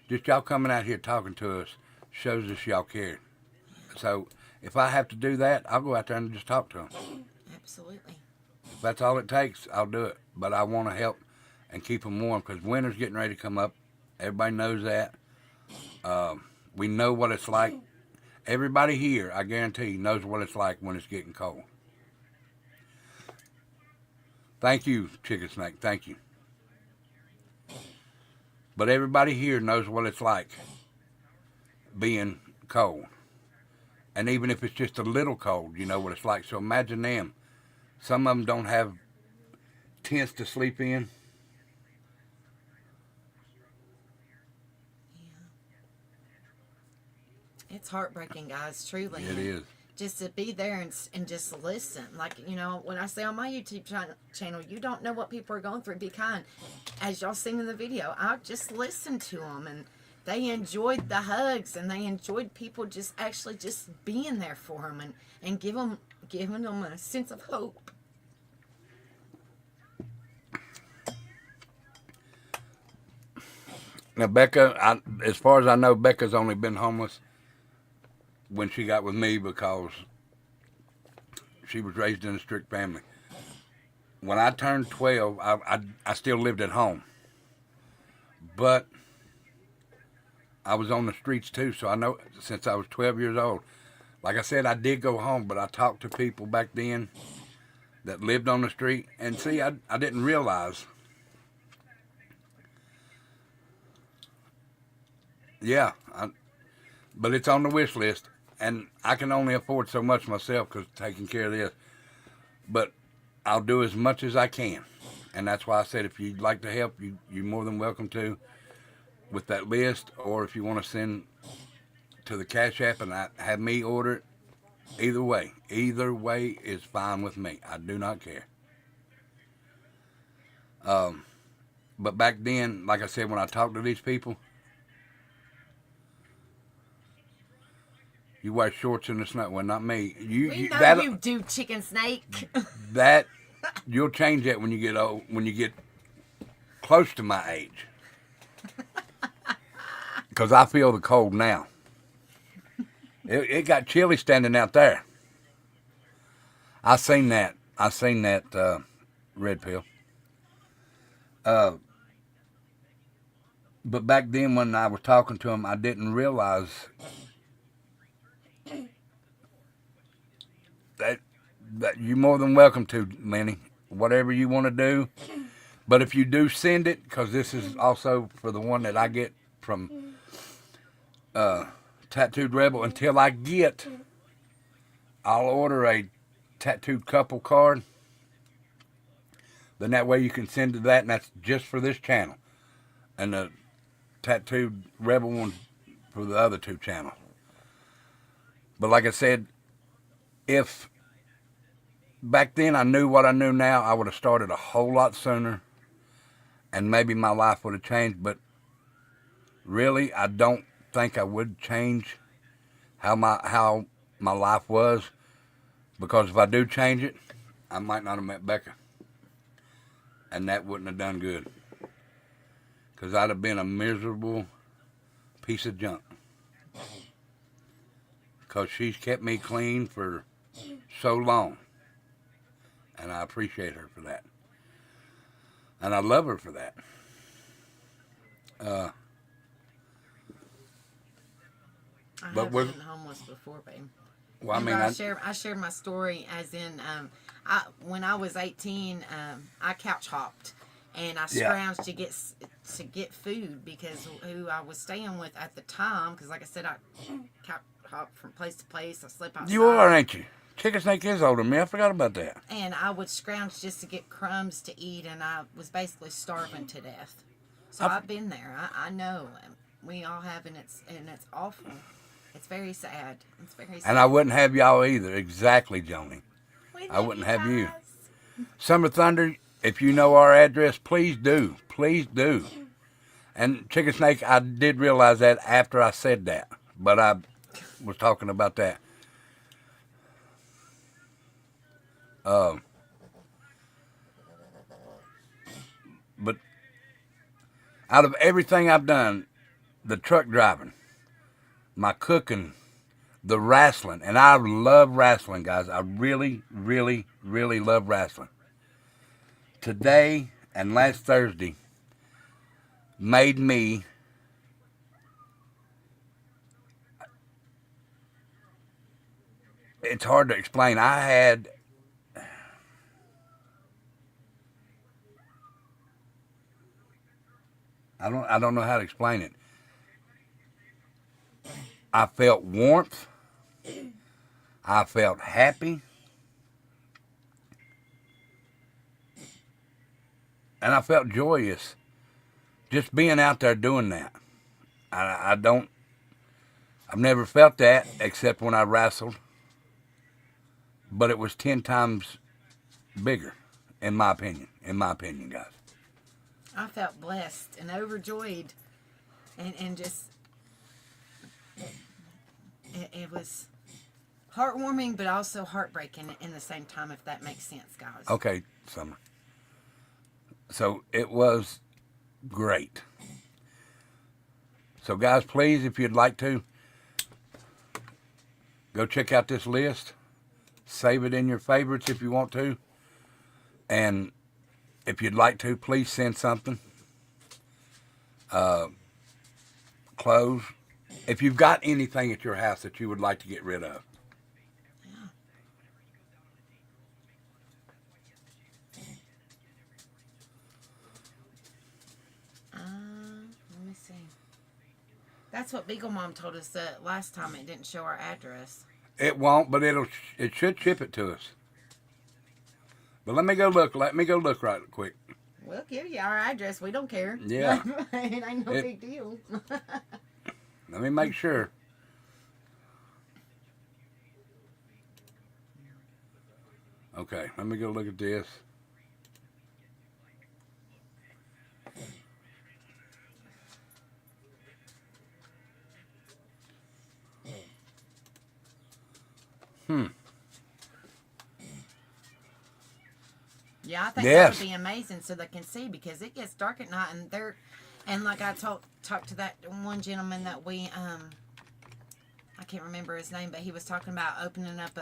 just y'all coming out here talking to us shows us y'all care. So if I have to do that, I'll go out there and just talk to them. Absolutely. If that's all it takes, I'll do it. But I want to help and keep them warm because winter's getting ready to come up. Everybody knows that. We know what it's like. Everybody here, I guarantee, knows what it's like when it's getting cold. Thank you, Chicken Snake. Thank you. But everybody here knows what it's like being cold. And even if it's just a little cold, you know what it's like. So imagine them. Some of them don't have tents to sleep in. Yeah. It's heartbreaking, guys, truly. It is. just to be there and just listen. Like, you know, when I say on my YouTube channel, you don't know what people are going through. Be kind. As y'all seen in the video, I just listened to them, and they enjoyed the hugs, and they enjoyed people just actually just being there for them and giving them a sense of hope. Now, Becca, as far as I know, Becca's only been homeless when she got with me because she was raised in a strict family. When I turned 12, I still lived at home. But I was on the streets too, so I know since I was 12 years old. Like I said, I did go home, but I talked to people back then that lived on the street. And see, I didn't realize. Yeah, but it's on the wish list, and I can only afford so much myself because taking care of this. But I'll do as much as I can, and that's why I said if you'd like to help, you're more than welcome to with that list, or if you want to send to the Cash App and have me order it. Either way is fine with me. I do not care. But back then, like I said, when I talked to these people, you wear shorts in the snow. Well, not me. We know you do, Chicken Snake. That you'll change that when you get old. When you get close to my age, because I feel the cold now. It got chilly standing out there. I seen that red pill. But back then, when I was talking to him, I didn't realize that you're more than welcome to, Lenny, whatever you want to do. But if you do send it, because this is also for the one that I get from Tattooed Rebel, until I get, I'll order a tattooed couple card. Then that way you can send to that, and that's just for this channel. And the Tattooed Rebel one for the other two channels. But like I said, if back then I knew what I knew now, I would have started a whole lot sooner, and maybe my life would have changed. But really, I don't think I would change how my life was, because if I do change it, I might not have met Becca, and that wouldn't have done good, because I'd have been a miserable piece of junk, because she's kept me clean for so long, and I appreciate her for that, and I love her for that. I have been homeless before, babe. Well, I shared my story as in when I was 18, I couch hopped, and I scrounged to get food because who I was staying with at the time. Because like I said, I couch hopped from place to place. I slept outside. You are, ain't you? Chicken Snake is older than me. I forgot about that. And I would scrounge just to get crumbs to eat, and I was basically starving to death. So I've been there. I know. We all have, and it's awful. It's very sad. It's very sad. And I wouldn't have y'all either. Exactly, Joni. I wouldn't have you. Summer Thunder, if you know our address, please do. Please do. And Chicken Snake, I did realize that after I said that. But I was talking about that. But out of everything I've done, the truck driving, my cooking, the wrestling, and I love wrestling, guys. I really, really, really love wrestling. Today and last Thursday made me it's hard to explain. I don't know how to explain it. I felt warmth. I felt happy. And I felt joyous just being out there doing that. I've never felt that except when I wrestled. but it was 10 times bigger, in my opinion. In my opinion, guys. I felt blessed and overjoyed, and just it was heartwarming, but also heartbreaking in the same time, if that makes sense, guys. Okay, Summer. So it was great. So guys, please, if you'd like to, go check out this list. Save it in your favorites if you want to. And if you'd like to, please send something. Clothes. If you've got anything at your house that you would like to get rid of. Let me see. That's what Beagle Mom told us that last time it didn't show our address. It won't, but it should ship it to us. But let me go look. Let me go look right quick. We'll give you our address. We don't care. Yeah. It ain't no big deal. Let me make sure. Okay, let me go look at this. Yeah, I think Yes. that would be amazing, so they can see, because it gets dark at night, and like I talked to that one gentleman that we I can't remember his name, but he was talking about opening up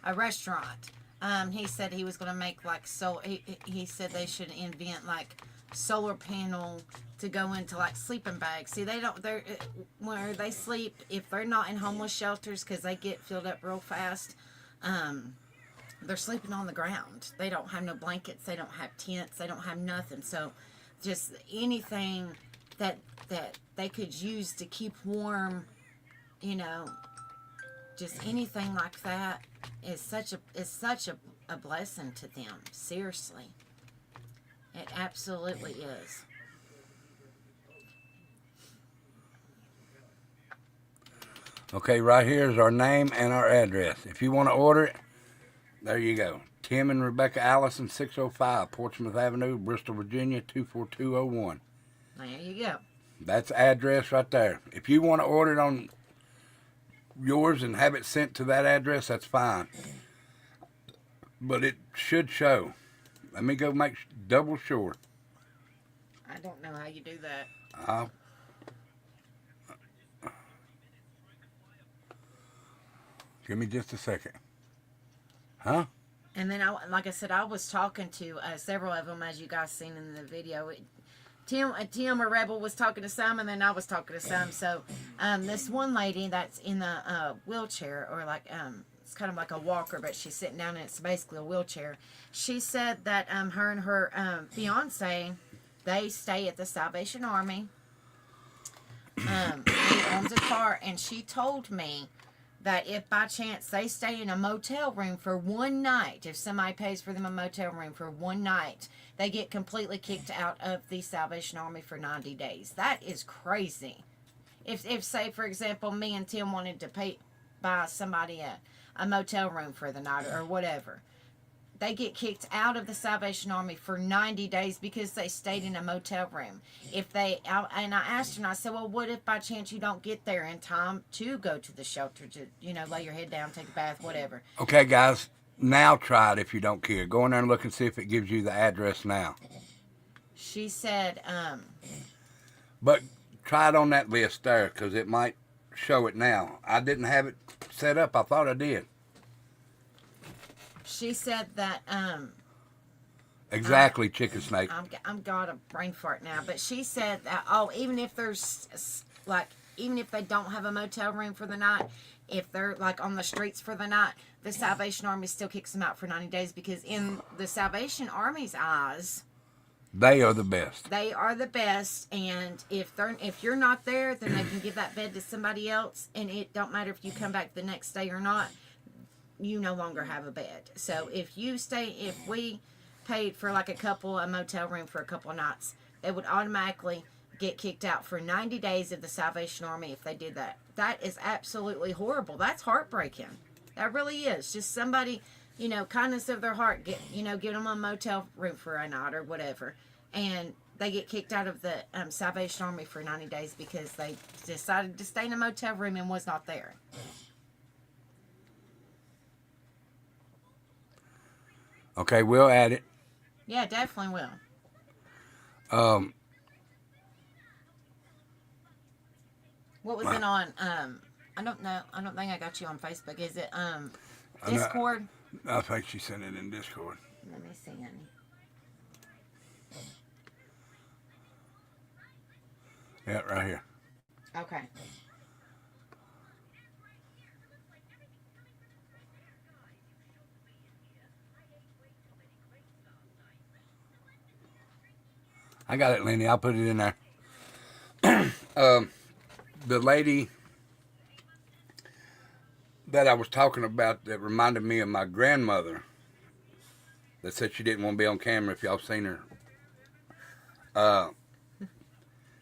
a restaurant. He said he was going to make like he said they should invent like solar panel to go into like sleeping bags. See, they're where they sleep, if they're not in homeless shelters, because they get filled up real fast. They're sleeping on the ground. They don't have no blankets. They don't have tents. They don't have nothing. So just anything that they could use to keep warm, just anything like that is such a blessing to them. Seriously. It absolutely is. Okay, right here is our name and our address. If you want to order it, there you go. Tim and Rebecca Allison, 605 Portsmouth Avenue, Bristol, Virginia, 24201. There you go. That's the address right there. If you want to order it on yours and have it sent to that address, that's fine. But it should show. Let me go make double sure. I don't know how you do that. Give me just a second. Huh? And then, like I said, I was talking to several of them, as you guys seen in the video. Tim or Rebel was talking to some, and then I was talking to some. So this one lady that's in the wheelchair, or like it's kind of like a walker, but she's sitting down, and it's basically a wheelchair. She said that her and her fiance, they stay at the Salvation Army. He owns a car, and she told me that if by chance they stay in a motel room for one night, if somebody pays for them a motel room for one night, they get completely kicked out of the Salvation Army for 90 days. That is crazy. If say, for example, me and Tim wanted to buy somebody a motel room for the night or whatever, they get kicked out of the Salvation Army for 90 days because they stayed in a motel room. And I asked her, and I said, well, what if by chance you don't get there in time to go to the shelter to, lay your head down, take a bath, whatever. Okay, guys, now try it if you don't care. Go in there and look and see if it gives you the address now. She said, But try it on that list there, because it might show it now. I didn't have it set up. I thought I did. She said that, Exactly, chicken snake. I'm got a brain fart now, but she said that, even if they don't have a motel room for the night, if they're like on the streets for the night, the Salvation Army still kicks them out for 90 days, because in the Salvation Army's eyes, they are the best. They are the best, and if you're not there, then they can give that bed to somebody else, and it don't matter if you come back the next day or not. You no longer have a bed. So if we paid for like a motel room for a couple of nights, they would automatically get kicked out for 90 days of the Salvation Army if they did that. That is absolutely horrible. That's heartbreaking. That really is. Just somebody, you know, kindness of their heart, give them a motel room for a night or whatever. And they get kicked out of the Salvation Army for 90 days because they decided to stay in a motel room and was not there. Okay, we'll add it. Yeah, definitely will. What was it on? I don't know. I don't think I got you on Facebook. Is it Discord? I think she sent it in Discord. Let me see, honey. Yeah, right here. Okay. I got it, Lenny. I'll put it in there. The lady that I was talking about that reminded me of my grandmother that said she didn't want to be on camera if y'all seen her,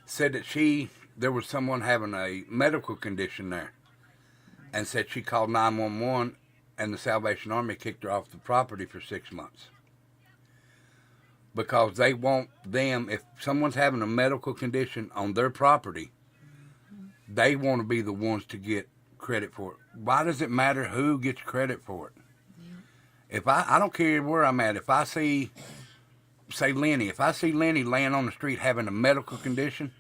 said that there was someone having a medical condition there, and said she called 911 and the Salvation Army kicked her off the property for 6 months. Because they want them, if someone's having a medical condition on their property, they want to be the ones to get credit for it. Why does it matter who gets credit for it? Yeah. If I don't care where I'm at, if I see, say Lenny, if I see Lenny laying on the street having a medical condition,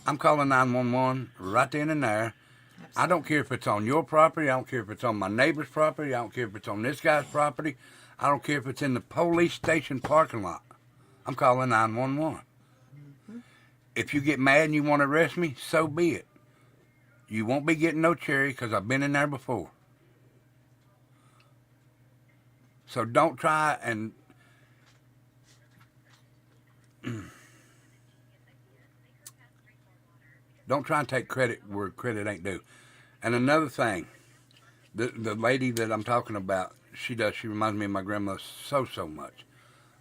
I'm calling 911 right then and there. Absolutely. I don't care if it's on your property. I don't care if it's on my neighbor's property. I don't care if it's on this guy's property. I don't care if it's in the police station parking lot. I'm calling 911. Mm-hmm. If you get mad and you want to arrest me, so be it. You won't be getting no cherry because I've been in there before. So don't try and don't try and take credit where credit ain't due. And another thing, the lady that I'm talking about, she reminds me of my grandmother so much.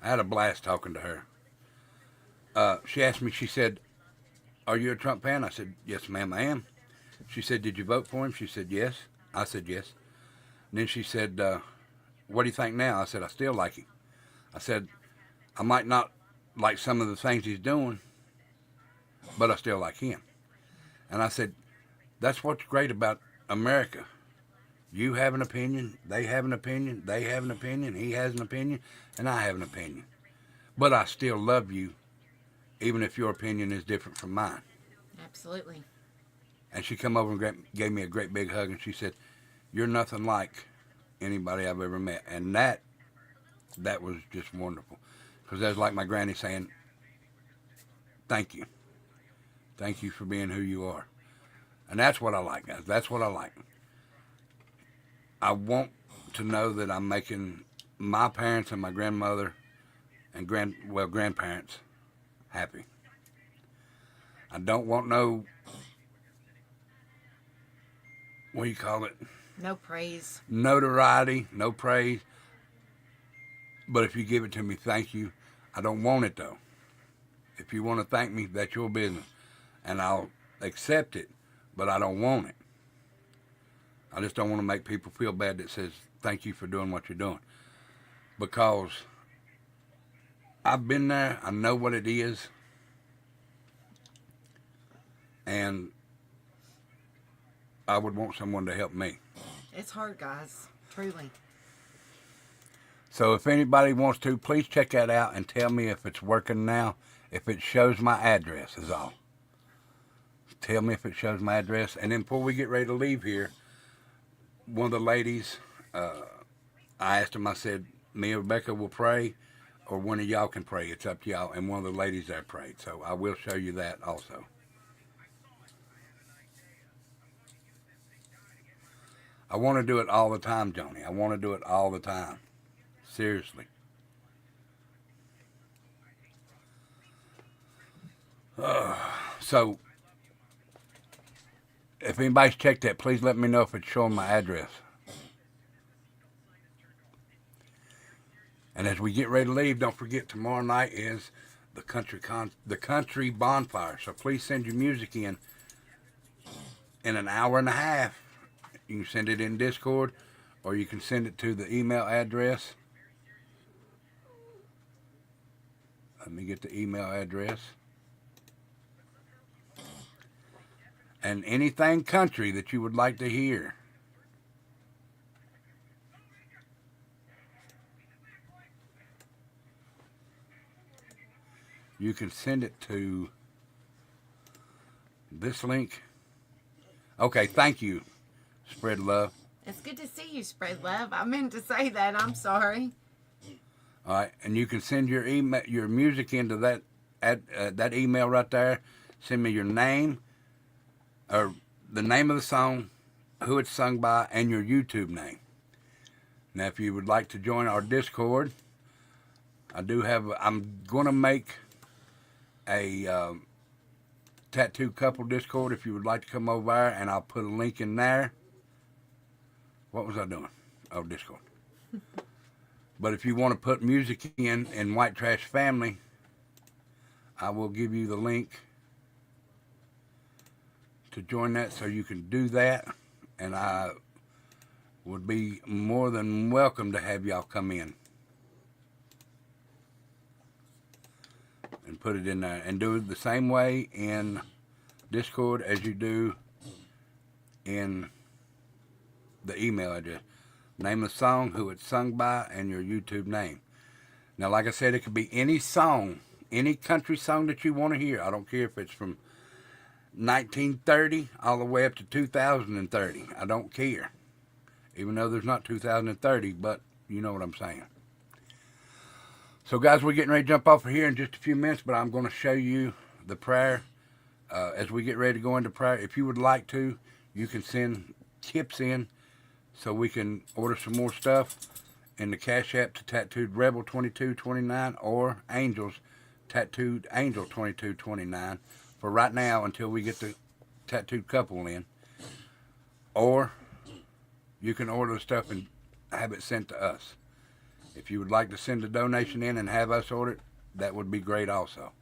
I had a blast talking to her. She asked me, she said, "Are you a Trump fan?" I said, "Yes, ma'am, I am." She said, "Did you vote for him?" She said, "Yes." I said, "Yes." And then she said, "What do you think now?" I said, "I still like him." I said, "I might not like some of the things he's doing, but I still like him." And I said, "That's what's great about America. You have an opinion, they have an opinion, they have an opinion, he has an opinion, and I have an opinion. But I still love you, even if your opinion is different from mine." Absolutely. And she come over and gave me a great big hug, and she said, "You're nothing like anybody I've ever met." And that was just wonderful. Because that's like my granny saying, "Thank you. Thank you for being who you are." And that's what I like, guys. That's what I like. I want to know that I'm making my parents and my grandmother and grandparents happy. I don't want no, what do you call it? No praise. Notoriety, no praise. But if you give it to me, thank you. I don't want it, though. If you want to thank me, that's your business. And I'll accept it, but I don't want it. I just don't want to make people feel bad that says, "Thank you for doing what you're doing." Because I've been there. I know what it is. And I would want someone to help me. It's hard, guys. Truly. So if anybody wants to, please check that out and tell me if it's working now. If it shows my address is all. Tell me if it shows my address. And then before we get ready to leave here, one of the ladies, I asked them, I said, "Me and Rebecca will pray, or one of y'all can pray. It's up to y'all." And one of the ladies there prayed. So I will show you that also. I want to do it all the time, Joni. I want to do it all the time. Seriously. So, if anybody's checked that, please let me know if it's showing my address. And as we get ready to leave, don't forget tomorrow night is the country bonfire. So please send your music in an hour and a half. You can send it in Discord, or you can send it to the email address. Let me get the email address. And anything country that you would like to hear. You can send it to this link. Okay, thank you, Spread Love. It's good to see you, Spread Love. I meant to say that. I'm sorry. All right, and you can send your email, your music into that email right there. Send me your name, or the name of the song, who it's sung by, and your YouTube name. Now, if you would like to join our Discord, I'm going to make a tattoo couple Discord if you would like to come over there, and I'll put a link in there. What was I doing? Oh, Discord. But if you want to put music in White Trash Family, I will give you the link to join that so you can do that, and I would be more than welcome to have y'all come in and put it in there, and do it the same way in Discord as you do in the email address. Name of the song, who it's sung by, and your YouTube name. Now, like I said, it could be any song, any country song that you want to hear. I don't care if it's from 1930 all the way up to 2030. I don't care. Even though there's not 2030, but you know what I'm saying. So, guys, we're getting ready to jump off of here in just a few minutes, but I'm going to show you the prayer as we get ready to go into prayer. If you would like to, you can send tips in so we can order some more stuff in the Cash App to Tattooed Rebel 2229 or Angels Tattooed Angel 2229 for right now until we get the tattooed couple in. Or you can order the stuff and have it sent to us. If you would like to send a donation in and have us order it, that would be great also.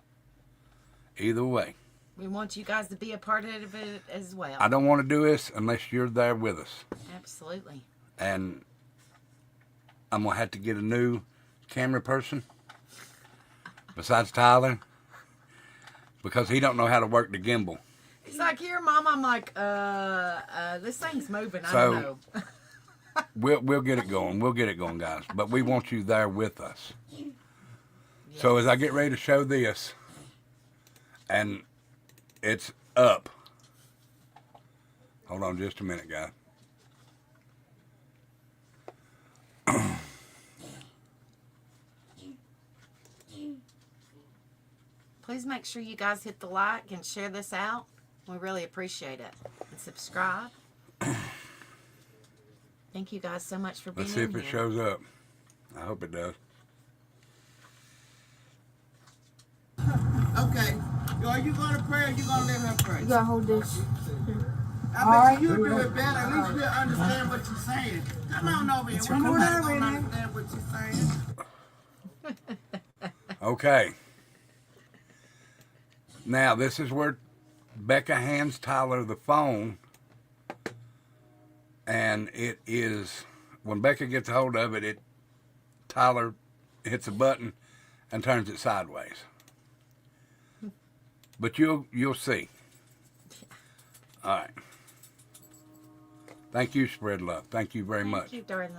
Either way. We want you guys to be a part of it as well. I don't want to do this unless you're there with us. Absolutely. And I'm going to have to get a new camera person besides Tyler because he don't know how to work the gimbal. He's like, here, Mom. I'm like, this thing's moving. I So, don't know. We'll get it going. We'll get it going, guys. But we want you there with us. Yes. So as I get ready to show this, and it's up. Hold on just a minute, guys. Please make sure you guys hit the like and share this out. We really appreciate it. And subscribe. Thank you guys so much for being here. Let's see if it shows up. I hope it does. Okay. Are you going to pray or you going to let her pray? You gotta hold this. I bet you do it better. At least we'll understand what you're saying. Come on over here. We don't understand what you're saying. Okay. Now, this is where Becca hands Tyler the phone. And it is, when Becca gets a hold of it, Tyler hits a button and turns it sideways. But you'll see. All right. Thank you, Spread Love. Thank you very much. Thank you, darling.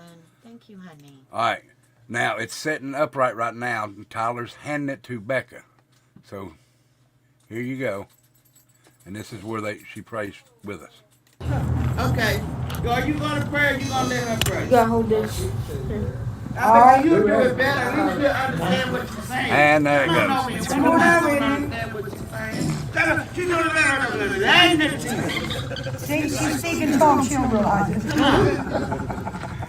Thank you, honey. All right. Now, it's sitting upright right now. And Tyler's handing it to Becca. So, here you go. And this is where she prays with us. Okay. Are you going to pray or you going to let her pray? You gotta hold this. I bet you do it better. At least we'll understand what you're saying. And there it goes. Come on over here. Understand what you're saying. She's going to let her. I ain't never seen it. See, she's speaking tongue, she'll realize it.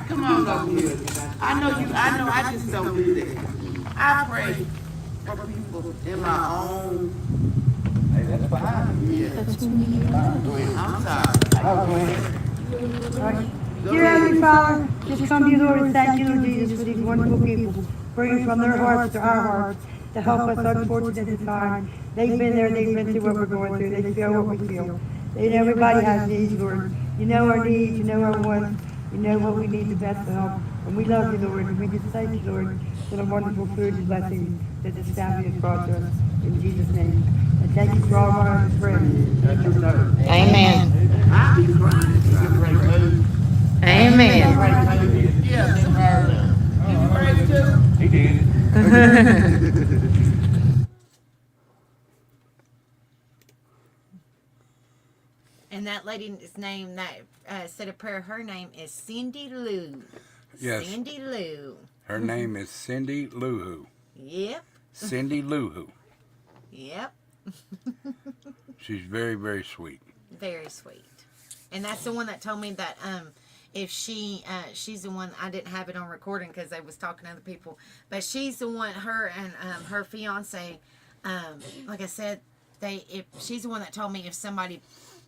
Come on over here. I know I just don't do that. I pray for people in my own. Hey, that's fine. Yeah. That's me. I'm sorry. Dear Heavenly Father, just come to you, Lord, and thank you, Lord Jesus, for these wonderful people, bringing from their hearts to our hearts to help us unfortunate at the time. They've been there, they've been through what we're going through, they feel what we feel. Everybody has needs, Lord. You know our needs, you know our wants. You know what we need the best of. And we love you, Lord. And we just thank you, Lord, for the wonderful food and blessings that this family has brought to us. In Jesus' name. And thank you for all of our friends. That's your turn. Amen. I'll be crying if you can pray too. Amen. Pray too. Yeah, then her now. Did you pray too? He did. And that lady's name that said a prayer, her name is Cindy Lou. Yes. Cindy Lou. Her name is Cindy Lou. Yep. Cindy Lou. Yep. She's very, very sweet. Very sweet. And that's the one that told me that if she's the one, I didn't have it on recording because I was talking to other people, but she's the one, her and her fiance, like I said, she's the one that told me if somebody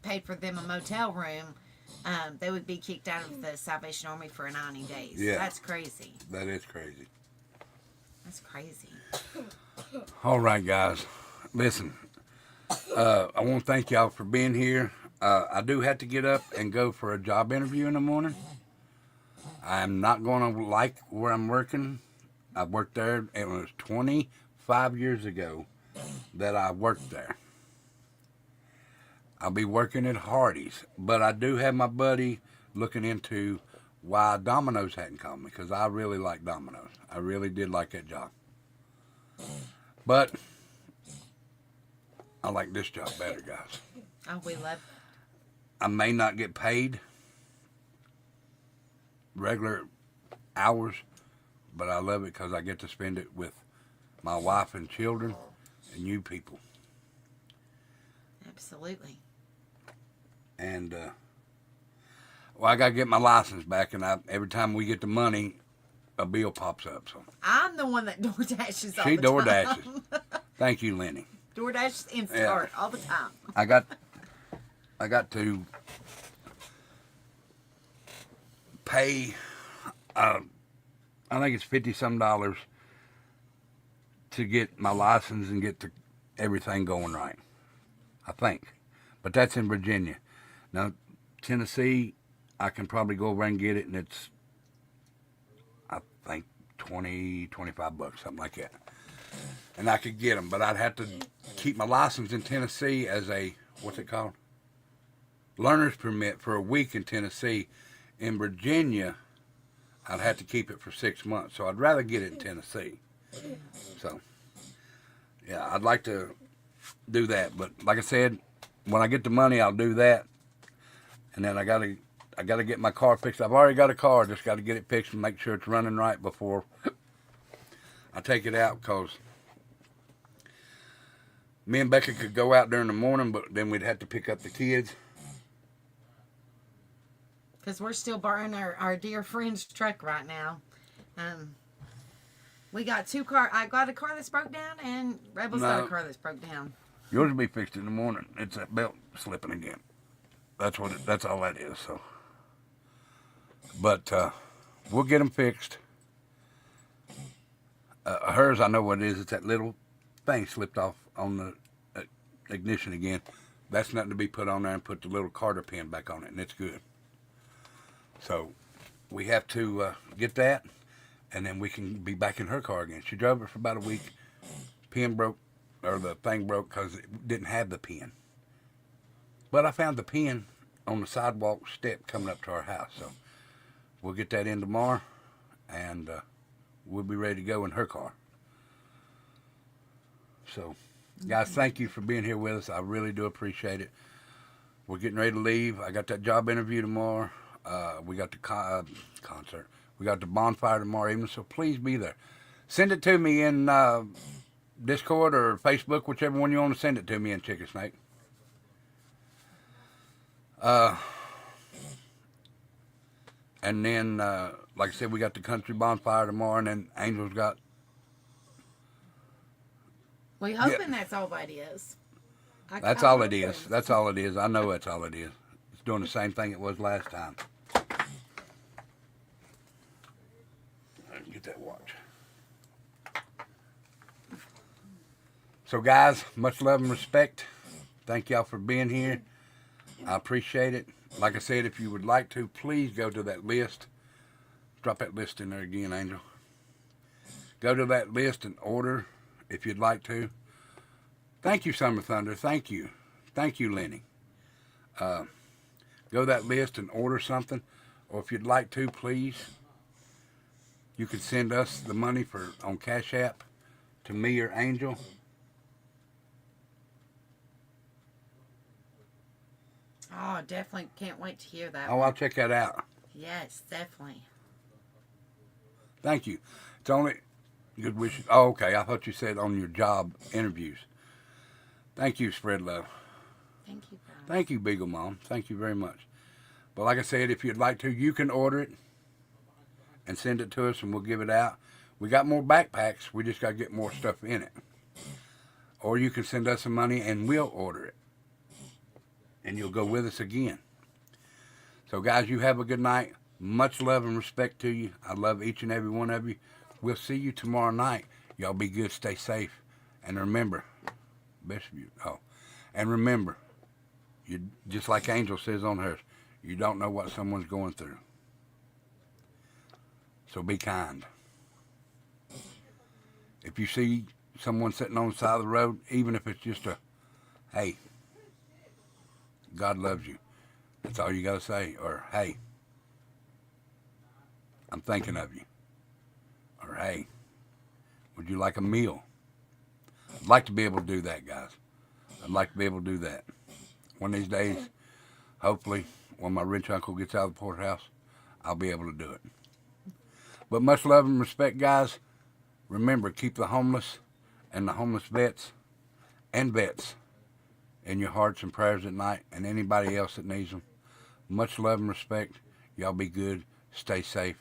paid for them a motel room, they would be kicked out of the Salvation Army for 90 days. Yeah. That's crazy. That is crazy. That's crazy. All right, guys. Listen, I want to thank y'all for being here. I do have to get up and go for a job interview in the morning. I'm not going to like where I'm working. I worked there. It was 25 years ago that I worked there. I'll be working at Hardee's, but I do have my buddy looking into why Domino's hadn't called me, because I really like Domino's. I really did like that job. But I like this job better, guys. Oh, we love. I may not get paid regular hours, but I love it because I get to spend it with my wife and children and you people. Absolutely. And, well, I got to get my license back, and every time we get the money, a bill pops up. So I'm the one that door dashes all she the door time. dashes. Thank you, Lenny. Door dashes Instacart all the time. I got to pay, I think it's $50-some to get my license and get everything going right. I think. But that's in Virginia. Now, Tennessee, I can probably go over and get it, and it's, I think, $20, $25, something like that. And I could get them, but I'd have to keep my license in Tennessee as a, what's it called? Learner's permit for a week in Tennessee. In Virginia, I'd have to keep it for 6 months. So I'd rather get it in Tennessee. So, yeah, I'd like to do that. But like I said, when I get the money, I'll do that. And then I gotta get my car fixed. I've already got a car. Just got to get it fixed and make sure it's running right before I take it out, because me and Becca could go out during the morning, but then we'd have to pick up the kids. Because we're still borrowing our dear friend's truck right now. We got two cars. I got a car that's broke down, and Rebel's got a car that's broke down. Yours will be fixed in the morning. It's that belt slipping again. That's all that is. So, but we'll get them fixed. Hers, I know what it is. It's that little thing slipped off on the ignition again. That's nothing to be put on there, and put the little Carter pin back on it, and it's good. So we have to get that, and then we can be back in her car again. She drove it for about a week. Pin broke, or the thing broke because it didn't have the pin. But I found the pin on the sidewalk step coming up to our house. So we'll get that in tomorrow, and we'll be ready to go in her car. So, guys, thank you for being here with us. I really do appreciate it. We're getting ready to leave. I got that job interview tomorrow. We got the concert. We got the bonfire tomorrow evening, so please be there. Send it to me in Discord or Facebook, whichever one you want to send it to me in, Chicken Snake. And then, like I said, we got the country bonfire tomorrow, and then Angel's got... We're hoping that's all that is. That's all it is. That's all it is. I know that's all it is. It's doing the same thing it was last time. Get that watch. So, guys, much love and respect. Thank y'all for being here. I appreciate it. Like I said, if you would like to, please go to that list. Drop that list in there again, Angel. Go to that list and order if you'd like to. Thank you, Summer Thunder. Thank you. Thank you, Lenny. Go to that list and order something. Or if you'd like to, please, you can send us the money on Cash App to me or Angel. Oh, definitely can't wait to hear that. Oh, I'll check that out. Yes, definitely. Thank you. It's only good wishes. Oh, okay. I thought you said on your job interviews. Thank you, Spread Love. Thank you, guys. Thank you, Beagle Mom. Thank you very much. But like I said, if you'd like to, you can order it and send it to us, and we'll give it out. We got more backpacks. We just got to get more stuff in it. Or you can send us some money, and we'll order it. And you'll go with us again. So, guys, you have a good night. Much love and respect to you. I love each and every one of you. We'll see you tomorrow night. Y'all be good. Stay safe. And remember, best of you. Oh, and remember, you just like Angel says on hers, you don't know what someone's going through. So be kind. If you see someone sitting on the side of the road, even if it's just a, hey, God loves you. That's all you got to say. Or, hey, I'm thinking of you. Or, hey, would you like a meal? I'd like to be able to do that, guys. I'd like to be able to do that. One of these days, hopefully, when my rich uncle gets out of the poorhouse, I'll be able to do it. But much love and respect, guys. Remember, keep the homeless and the homeless vets and vets in your hearts and prayers at night, and anybody else that needs them. Much love and respect. Y'all be good. Stay safe.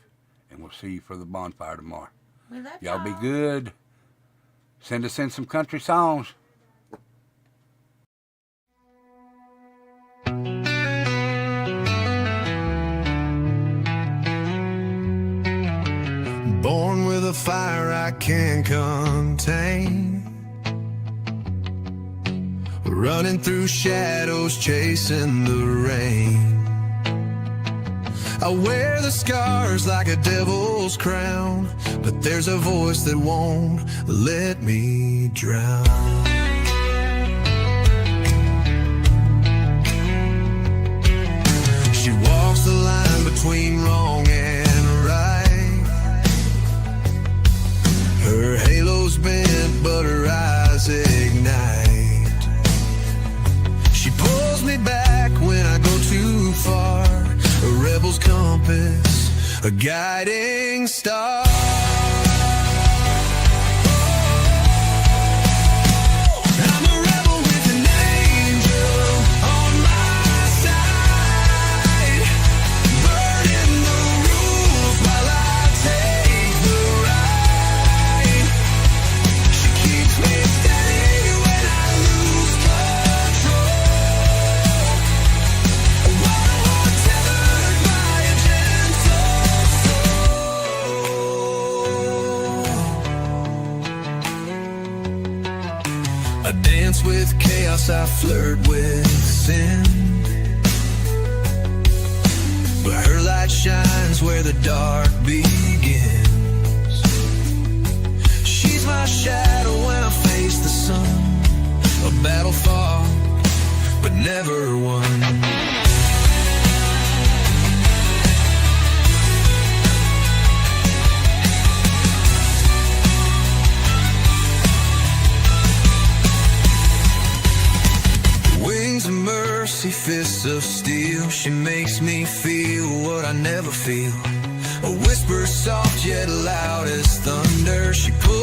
And we'll see you for the bonfire tomorrow. We love Y'all be good. Send us in some country songs. Born with a fire I can't contain, running through shadows, chasing the rain. I wear the scars like a devil's crown, but there's a voice that won't let me drown. She walks the line between wrong and right. Her halo's bent, but her eyes ignite. She pulls me back when I go too far. A rebel's compass, a guiding star. I'm a rebel with an angel on my side, burning the rules while I take the ride. She keeps me steady when I lose control. A wild tethered by a gentle soul. I dance with chaos, I flirt with sin, but her light shines where the dark begins. She's my shadow when I face the sun, a battle fought, but never won. Wings of mercy, fists of steel. She makes me feel what I never feel. A whisper soft yet loud as thunder. She pulls